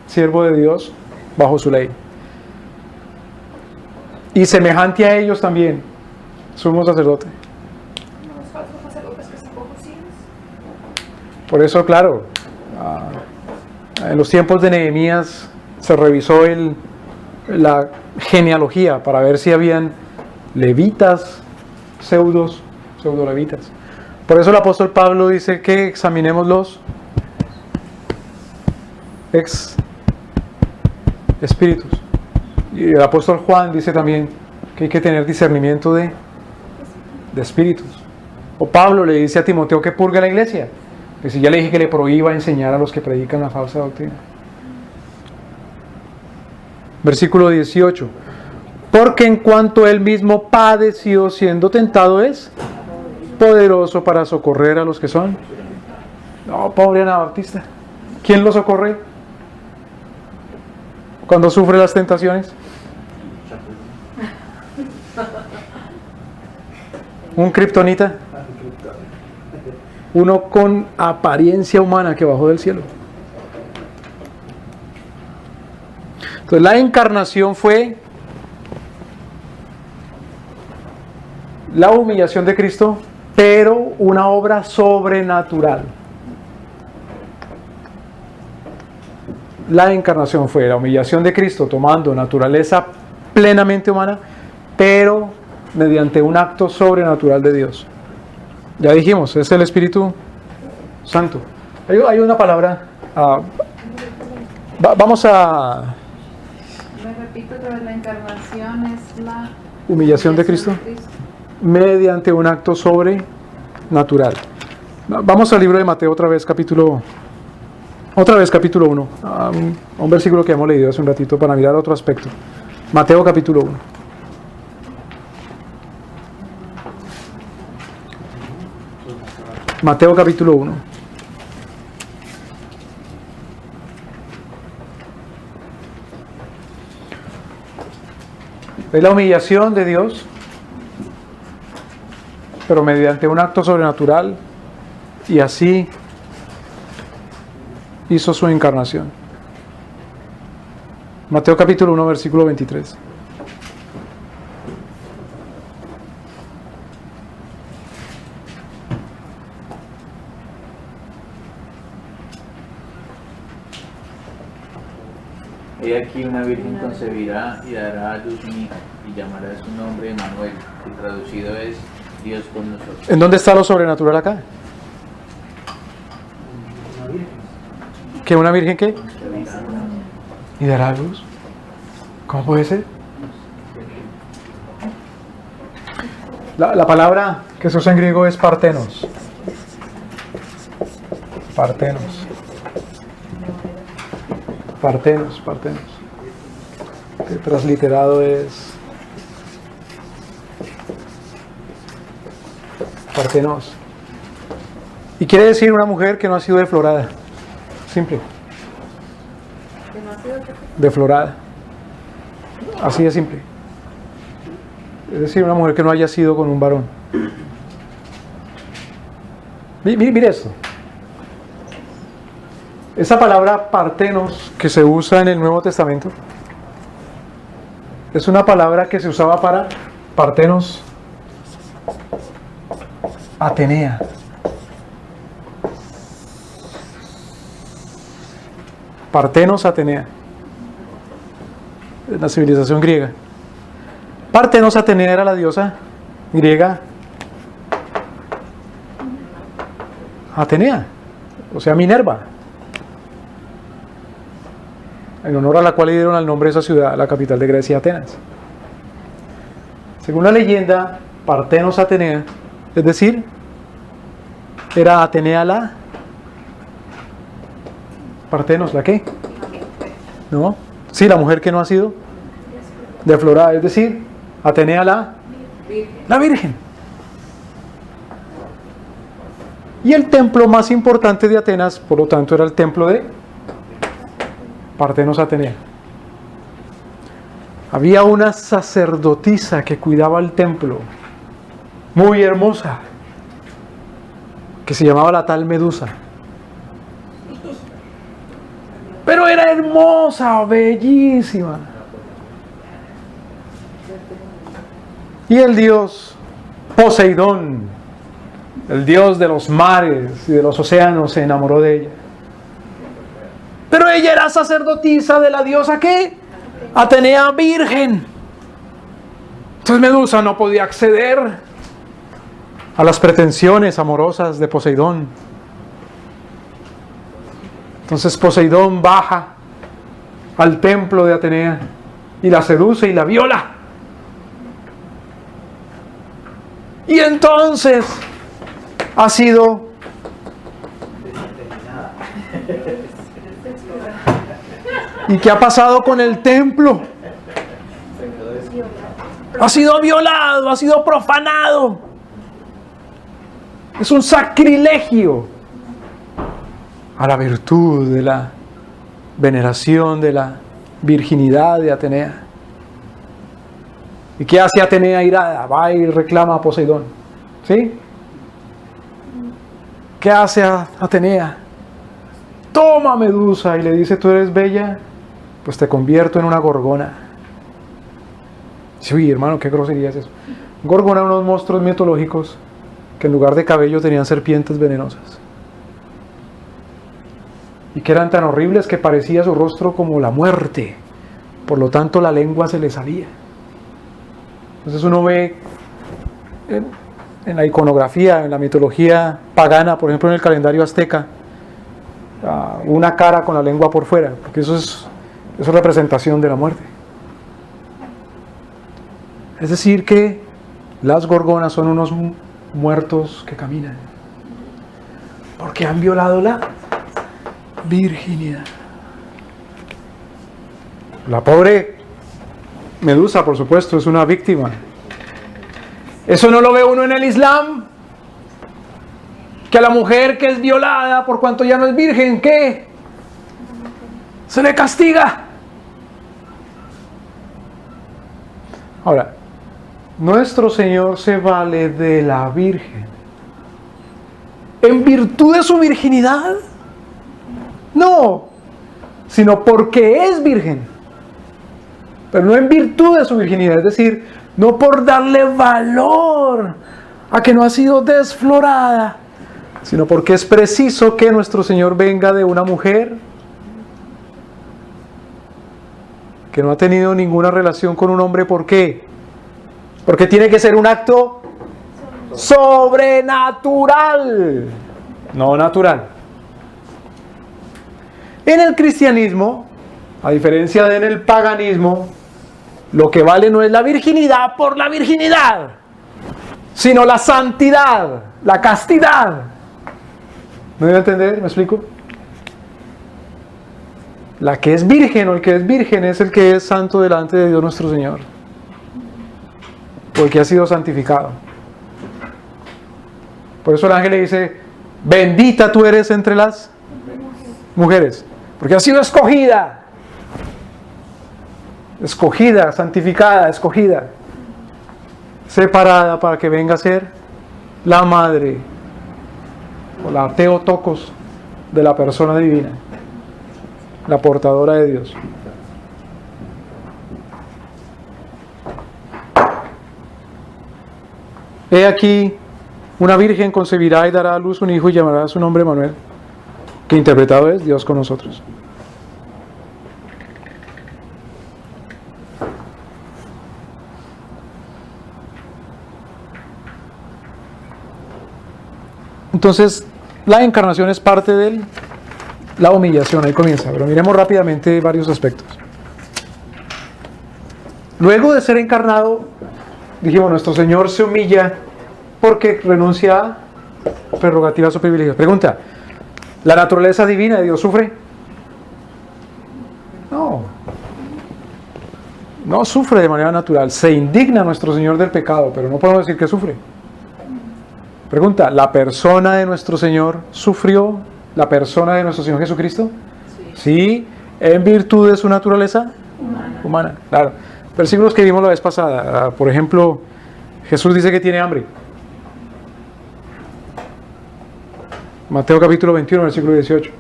Siervo de Dios bajo su ley. Y semejante a ellos también, sumo sacerdote. Por eso, claro, en los tiempos de Nehemías se revisó la genealogía para ver si habían levitas, pseudo-levitas. Por eso el apóstol Pablo dice que examinemos los espíritus. Y el apóstol Juan dice también que hay que tener discernimiento de espíritus. O Pablo le dice a Timoteo que purgue la iglesia. Que si ya le dije que le prohíba enseñar a los que predican la falsa doctrina. Versículo 18. Porque en cuanto él mismo padeció siendo tentado, es poderoso para socorrer a los que son. No, pobre Anabaptista. ¿Quién lo socorre cuando sufre las tentaciones? ¿Un kriptonita? Uno con apariencia humana que bajó del cielo. Entonces la encarnación fue la humillación de Cristo, pero una obra sobrenatural. La encarnación fue la humillación de Cristo tomando naturaleza plenamente humana, pero mediante un acto sobrenatural de Dios. Ya dijimos, es el Espíritu Santo. Hay una palabra, vamos a... Me repito otra vez, la encarnación es la Humillación de Cristo mediante un acto sobrenatural. Vamos al libro de Mateo otra vez capítulo 1, a un versículo que hemos leído hace un ratito para mirar otro aspecto. Mateo capítulo 1. Mateo capítulo 1. Es la humillación de Dios, pero mediante un acto sobrenatural, y así hizo su encarnación. Mateo capítulo 1, versículo 23. He aquí una virgen concebirá y dará a luz un hijo, y llamará su nombre Emmanuel, que traducido es Dios con nosotros. ¿En dónde está lo sobrenatural acá? ¿Que una virgen qué? ¿Y dará a luz? ¿Cómo puede ser? La palabra que se usa en griego es partenos. Partenos. Que transliterado es partenos. Y quiere decir una mujer que no ha sido deflorada. Simple. que no ha sido Deflorada. Así de simple. Es decir, una mujer que no haya sido con un varón. Mire esto. Esa palabra partenos que se usa en el Nuevo Testamento es una palabra que se usaba para partenos Atenea. Partenos Atenea. En la civilización griega. Partenos Atenea era la diosa griega Atenea, o sea Minerva, en honor a la cual le dieron el nombre de esa ciudad, la capital de Grecia, Atenas. Según la leyenda, Partenos Atenea, es decir, era Atenea la Partenos, ¿la qué? ¿No? Sí, la mujer que no ha sido deflorada, es decir, Atenea la Virgen. Y el templo más importante de Atenas, por lo tanto, era el templo de Partenos Atenea. Había una sacerdotisa que cuidaba el templo, muy hermosa, que se llamaba la tal Medusa. Pero era hermosa, bellísima. Y el dios Poseidón, el dios de los mares y de los océanos, se enamoró de ella. Pero ella era sacerdotisa de la diosa ¿qué? Atenea virgen. Entonces Medusa no podía acceder a las pretensiones amorosas de Poseidón. Entonces Poseidón baja al templo de Atenea y la seduce y la viola. Y entonces ha sido ¿y qué ha pasado con el templo? Ha sido violado, ha sido profanado. Es un sacrilegio a la virtud de la veneración de la virginidad de Atenea. ¿Y qué hace Atenea irada? Va y reclama a Poseidón. ¿Sí? ¿Qué hace Atenea? Toma Medusa y le dice, ¿tú eres bella? Pues te convierto en una gorgona. Sí, hermano, qué grosería es eso. Gorgona, unos monstruos mitológicos que en lugar de cabello tenían serpientes venenosas. Y que eran tan horribles que parecía su rostro como la muerte. Por lo tanto, la lengua se le salía. Entonces uno ve en la iconografía, en la mitología pagana, por ejemplo en el calendario azteca, una cara con la lengua por fuera, porque eso es representación de la muerte. Es decir que las gorgonas son unos muertos que caminan, porque han violado la virginidad. La pobre Medusa, por supuesto, es una víctima. Eso no lo ve uno en el Islam, que a la mujer que es violada por cuanto ya no es virgen, ¿qué? Se le castiga. Ahora, nuestro Señor se vale de la virgen en virtud de su virginidad, no, sino porque es virgen, pero no en virtud de su virginidad, es decir, no por darle valor a que no ha sido desflorada, sino porque es preciso que nuestro Señor venga de una mujer que no ha tenido ninguna relación con un hombre. ¿Por qué? Porque tiene que ser un acto sobrenatural, no natural. En el cristianismo, a diferencia de en el paganismo, lo que vale no es la virginidad por la virginidad, sino la santidad, la castidad. ¿Me voy a entender? ¿Me explico? La que es virgen o el que es virgen es el que es santo delante de Dios nuestro Señor, porque ha sido santificado. Por eso el ángel le dice: bendita tú eres entre las mujeres, porque has sido escogida, santificada, escogida, separada para que venga a ser la madre o la Theotokos de la persona divina, la portadora de Dios. He aquí, una virgen concebirá y dará a luz un hijo y llamará su nombre Manuel, que interpretado es Dios con nosotros. Entonces, la encarnación es parte de la humillación, ahí comienza, pero miremos rápidamente varios aspectos. Luego de ser encarnado, dijimos, nuestro Señor se humilla porque renuncia a prerrogativas o privilegios. Pregunta: ¿la naturaleza divina de Dios sufre? No sufre de manera natural. Se indigna nuestro Señor del pecado, pero no podemos decir que sufre. Pregunta: ¿la persona de nuestro Señor sufrió? ¿La persona de nuestro Señor Jesucristo? Sí, en virtud de su naturaleza humana. Claro. Versículos que vimos la vez pasada. Por ejemplo, Jesús dice que tiene hambre. Mateo capítulo 21, versículo 18.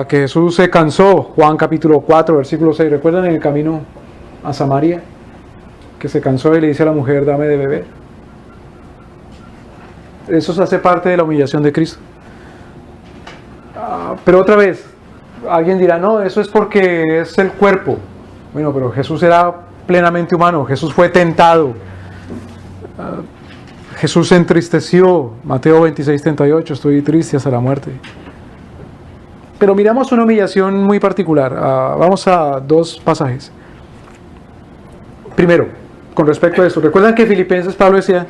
Que Jesús se cansó. Juan capítulo 4, versículo 6. ¿Recuerdan en el camino a Samaria? Que se cansó y le dice a la mujer: dame de beber. Eso hace parte de la humillación de Cristo. Pero otra vez, alguien dirá: no, eso es porque es el cuerpo. Bueno, pero Jesús era plenamente humano. Jesús fue tentado. Jesús se entristeció. Mateo 26, 38, estoy triste hasta la muerte. Pero miramos una humillación muy particular. Vamos a dos pasajes. Primero, con respecto a esto, ¿recuerdan que en Filipenses Pablo decía: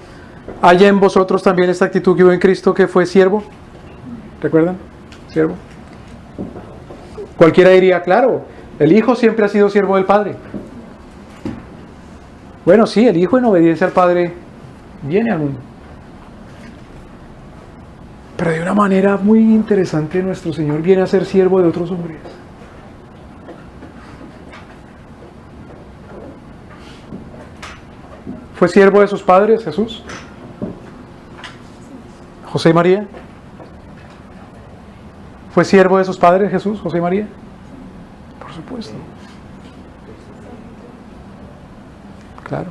haya en vosotros también esta actitud que hubo en Cristo, que fue siervo? ¿Recuerdan? Siervo. Cualquiera diría: claro, el Hijo siempre ha sido siervo del Padre. Bueno, sí, el Hijo en obediencia al Padre viene al mundo. Pero de una manera muy interesante, nuestro Señor viene a ser siervo de otros hombres. ¿Fue siervo de sus padres, Jesús? ¿José y María? ¿Fue siervo de sus padres, Jesús, José y María? Por supuesto. Claro.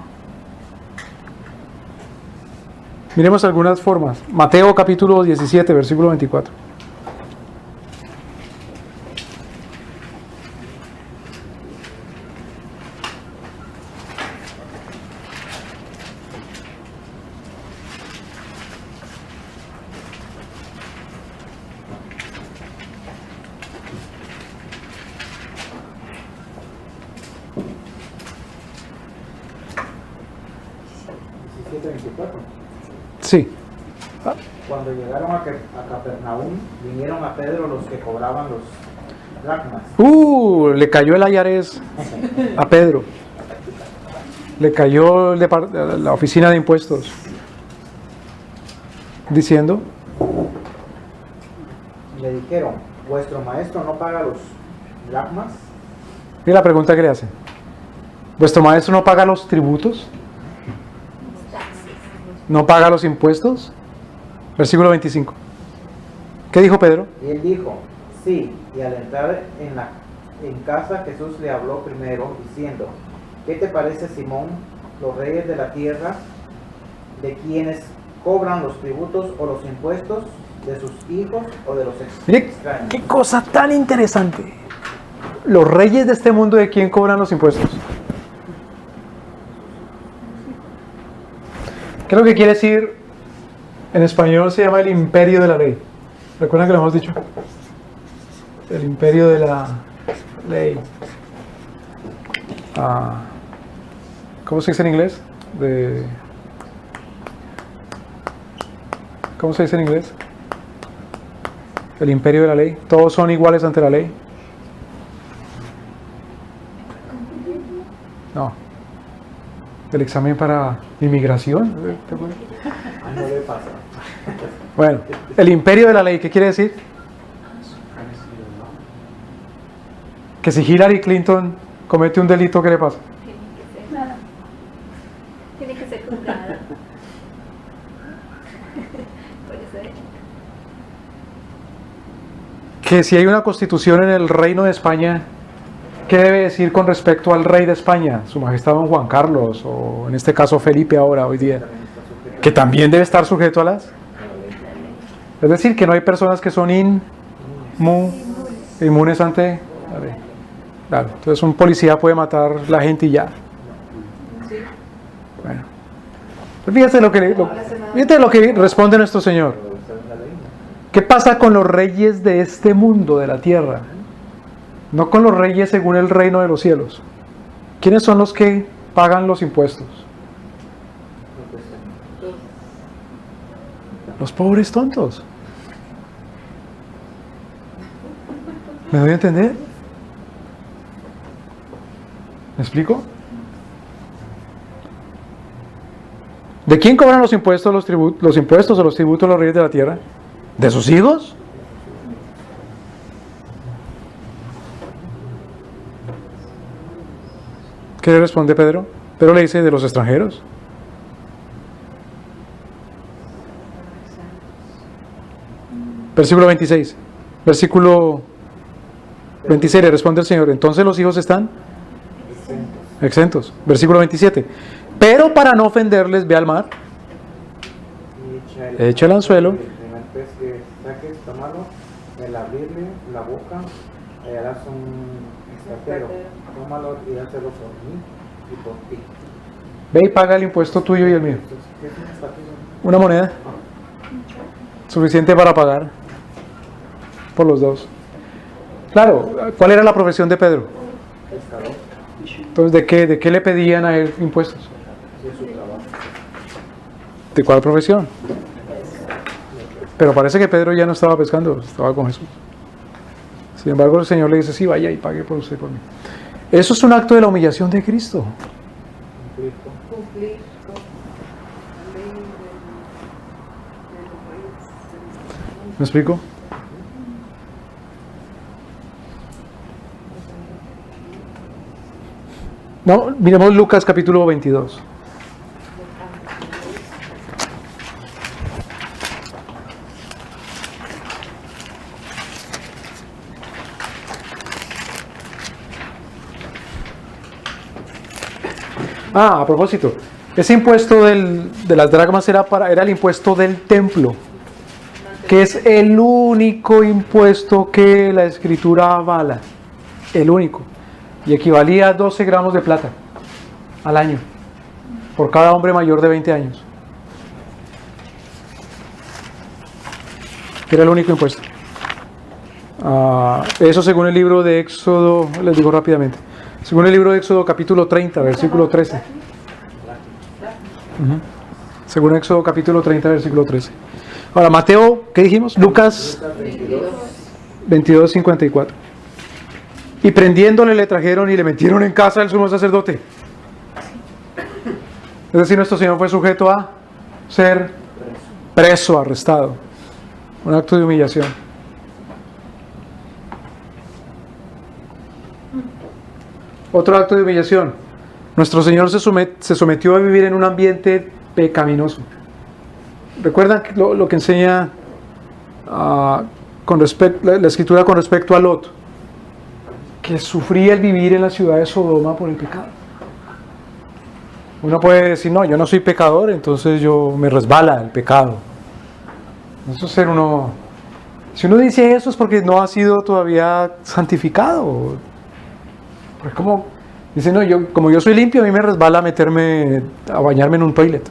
Miremos algunas formas. Mateo capítulo 17, versículo 24. 24. Sí. Cuando llegaron a Capernaum, vinieron a Pedro los que cobraban los dracmas. Le cayó el Ayares a Pedro. Le cayó la oficina de impuestos. Diciendo, Le dijeron, ¿vuestro maestro no paga los dracmas? mira la pregunta que le hacen. ¿Vuestro maestro no paga los tributos? ¿No paga los impuestos? Versículo 25. ¿Qué dijo Pedro? Y él dijo, sí, y al entrar en casa Jesús le habló primero diciendo, ¿qué te parece, Simón, los reyes de la tierra, de quienes cobran los tributos o los impuestos, de sus hijos o de los Mire, extraños? qué cosa tan interesante. Los reyes de este mundo, ¿de quién cobran los impuestos? ¿Qué es lo que quiere decir? En español se llama el imperio de la ley. ¿Recuerdan que lo hemos dicho? El imperio de la ley. ¿Cómo se dice en inglés? ¿Cómo se dice en inglés? El imperio de la ley. Todos son iguales ante la ley. No. El examen para inmigración. No le pasa. Bueno, el imperio de la ley, ¿qué quiere decir? Que si Hillary Clinton comete un delito, ¿qué le pasa? Tiene que ser juzgada. Por eso es. Que si hay una constitución en el reino de España, ¿qué debe decir con respecto al rey de España? Su majestad don Juan Carlos, o en este caso Felipe ahora, hoy día. Que también debe estar sujeto a las... Es decir, que no hay personas que son inmunes ante la ley. Claro, entonces un policía puede matar la gente y ya. Bueno. Pues fíjate lo que responde nuestro Señor. ¿Qué pasa con los reyes de este mundo, de la tierra? No con los reyes según el reino de los cielos. ¿Quiénes son los que pagan los impuestos? Los pobres tontos. ¿Me doy a entender? ¿Me explico? ¿De quién cobran los impuestos, los impuestos o los tributos los reyes de la tierra? ¿De sus hijos? ¿Qué le responde Pedro? Pedro le dice, de los extranjeros. Versículo 26. Versículo 26 le responde el Señor. Entonces los hijos están exentos. Versículo 27. Pero para no ofenderles, ve al mar, echa el anzuelo. El primer pez que saques, tómalo, el abrirle la boca, hallarás un extranjero. Tómalo y dáselo por mí y por ti. Ve y paga el impuesto tuyo y el mío. Entonces, ¿qué es un extranjero? Una moneda. Suficiente para pagar por los dos. Claro, ¿cuál era la profesión de Pedro? Pescador. Entonces, ¿de qué le pedían a él impuestos? Sí, es su trabajo. ¿De cuál profesión? Pero parece que Pedro ya no estaba pescando, estaba con Jesús. Sin embargo, el Señor le dice, sí, vaya y pague por usted, por mí. Eso es un acto de la humillación de Cristo. Cristo. Cumplir con la ley de los reyes. ¿Me explico? No, miremos Lucas capítulo 22. A propósito, ese impuesto de las dracmas era el impuesto del templo, que es el único impuesto que la Escritura avala, el único, y equivalía a 12 gramos de plata al año, por cada hombre mayor de 20 años. Era el único impuesto. Eso según el libro de Éxodo, les digo rápidamente. Según el libro de Éxodo capítulo 30, versículo 13. según Éxodo capítulo 30, versículo 13. Ahora, Mateo, ¿qué dijimos? Lucas 22, 54. Y prendiéndole le trajeron y le metieron en casa del sumo sacerdote. Es decir, nuestro Señor fue sujeto a ser preso, arrestado. Un acto de humillación. Otro acto de humillación. Nuestro Señor se sometió a vivir en un ambiente pecaminoso. ¿Recuerdan lo que enseña la Escritura con respecto a Lot? Que sufría el vivir en la ciudad de Sodoma por el pecado. Uno puede decir, no, yo no soy pecador, entonces yo me resbala el pecado. Eso es ser uno... Si uno dice eso es porque no ha sido todavía santificado. Porque como... Dice, no, como yo soy limpio, a mí me resbala a bañarme en un toilet.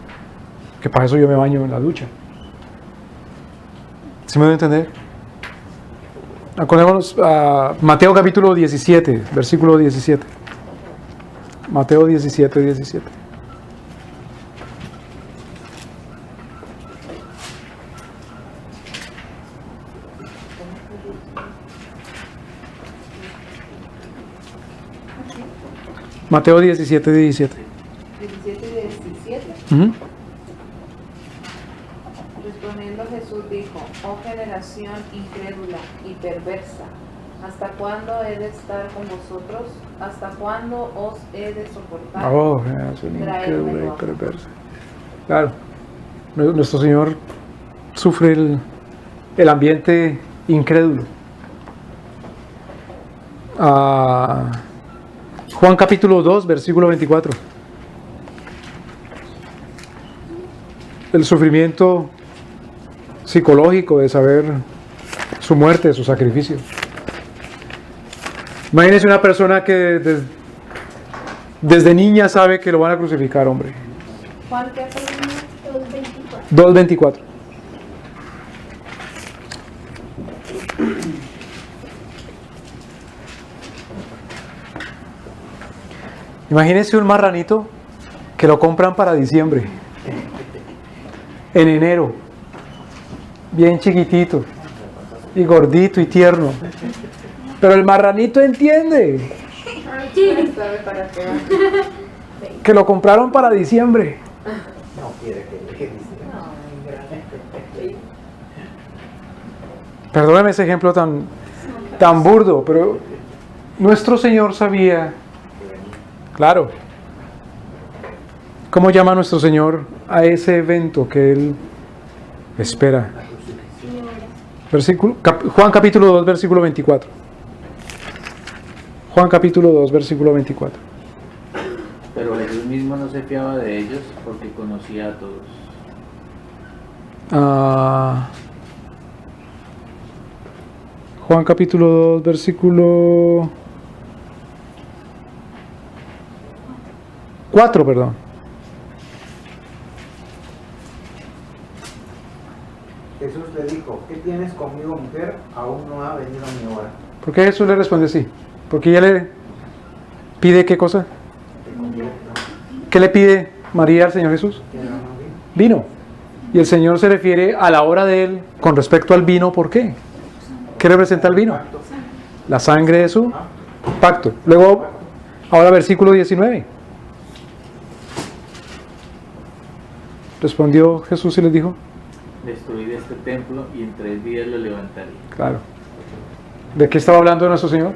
Que para eso yo me baño en la ducha. ¿Sí me debe entender? Acordémonos a Mateo capítulo 17, versículo 17. Mateo 17, 17. Mateo 17, 17. 17 y 17. Uh-huh. Respondiendo Jesús dijo, oh generación incrédula y perversa, ¿hasta cuándo he de estar con vosotros? ¿Hasta cuándo os he de soportar? Oh, generación incrédula y perversa. Claro, nuestro Señor sufre el ambiente incrédulo. Juan capítulo 2, versículo 24. El sufrimiento psicológico de saber su muerte, su sacrificio. Imagínense una persona que desde niña sabe que lo van a crucificar, hombre. Juan, ¿qué fue? 2:24. Imagínense un marranito que lo compran para diciembre, en enero, bien chiquitito y gordito y tierno, pero el marranito entiende que lo compraron para diciembre. No quiere que le dice. Perdóname ese ejemplo tan burdo, pero nuestro Señor sabía. Claro. ¿Cómo llama nuestro Señor a ese evento que Él espera? Juan capítulo 2, versículo 24. Juan capítulo 2, versículo 24. Pero Jesús mismo no se fiaba de ellos porque conocía a todos. Juan capítulo 2, versículo 4, perdón. Jesús le dijo, ¿qué tienes conmigo, mujer? Aún no ha venido mi hora. ¿Por qué Jesús le responde así? Porque ella le pide ¿qué cosa? ¿Qué le pide María al Señor Jesús? Vino. Y el Señor se refiere a la hora de Él con respecto al vino. ¿Por qué? ¿Qué representa el vino? La sangre de su pacto. Luego, ahora versículo 19. Respondió Jesús y les dijo, Destruid este templo y en 3 días lo levantaré. claro. ¿De qué estaba hablando nuestro Señor?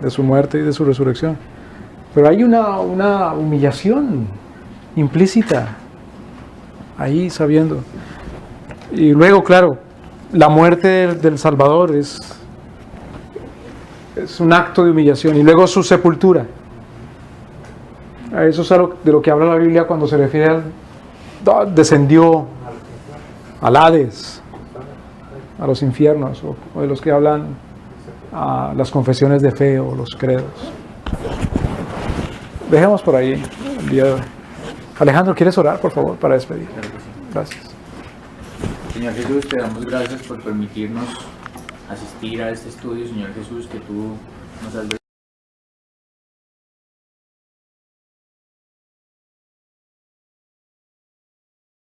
De su muerte y de su resurrección. Pero hay una humillación implícita ahí, sabiendo. Y luego, claro, la muerte del Salvador es un acto de humillación. Y luego su sepultura. Eso es de lo que habla la Biblia cuando se refiere al descendió al Hades, a los infiernos, o de los que hablan a las confesiones de fe o los credos. Dejemos por ahí el día de hoy. Alejandro, ¿quieres orar, por favor, para despedir? Claro que sí. Gracias. Señor Jesús, te damos gracias por permitirnos asistir a este estudio, Señor Jesús, que tú nos has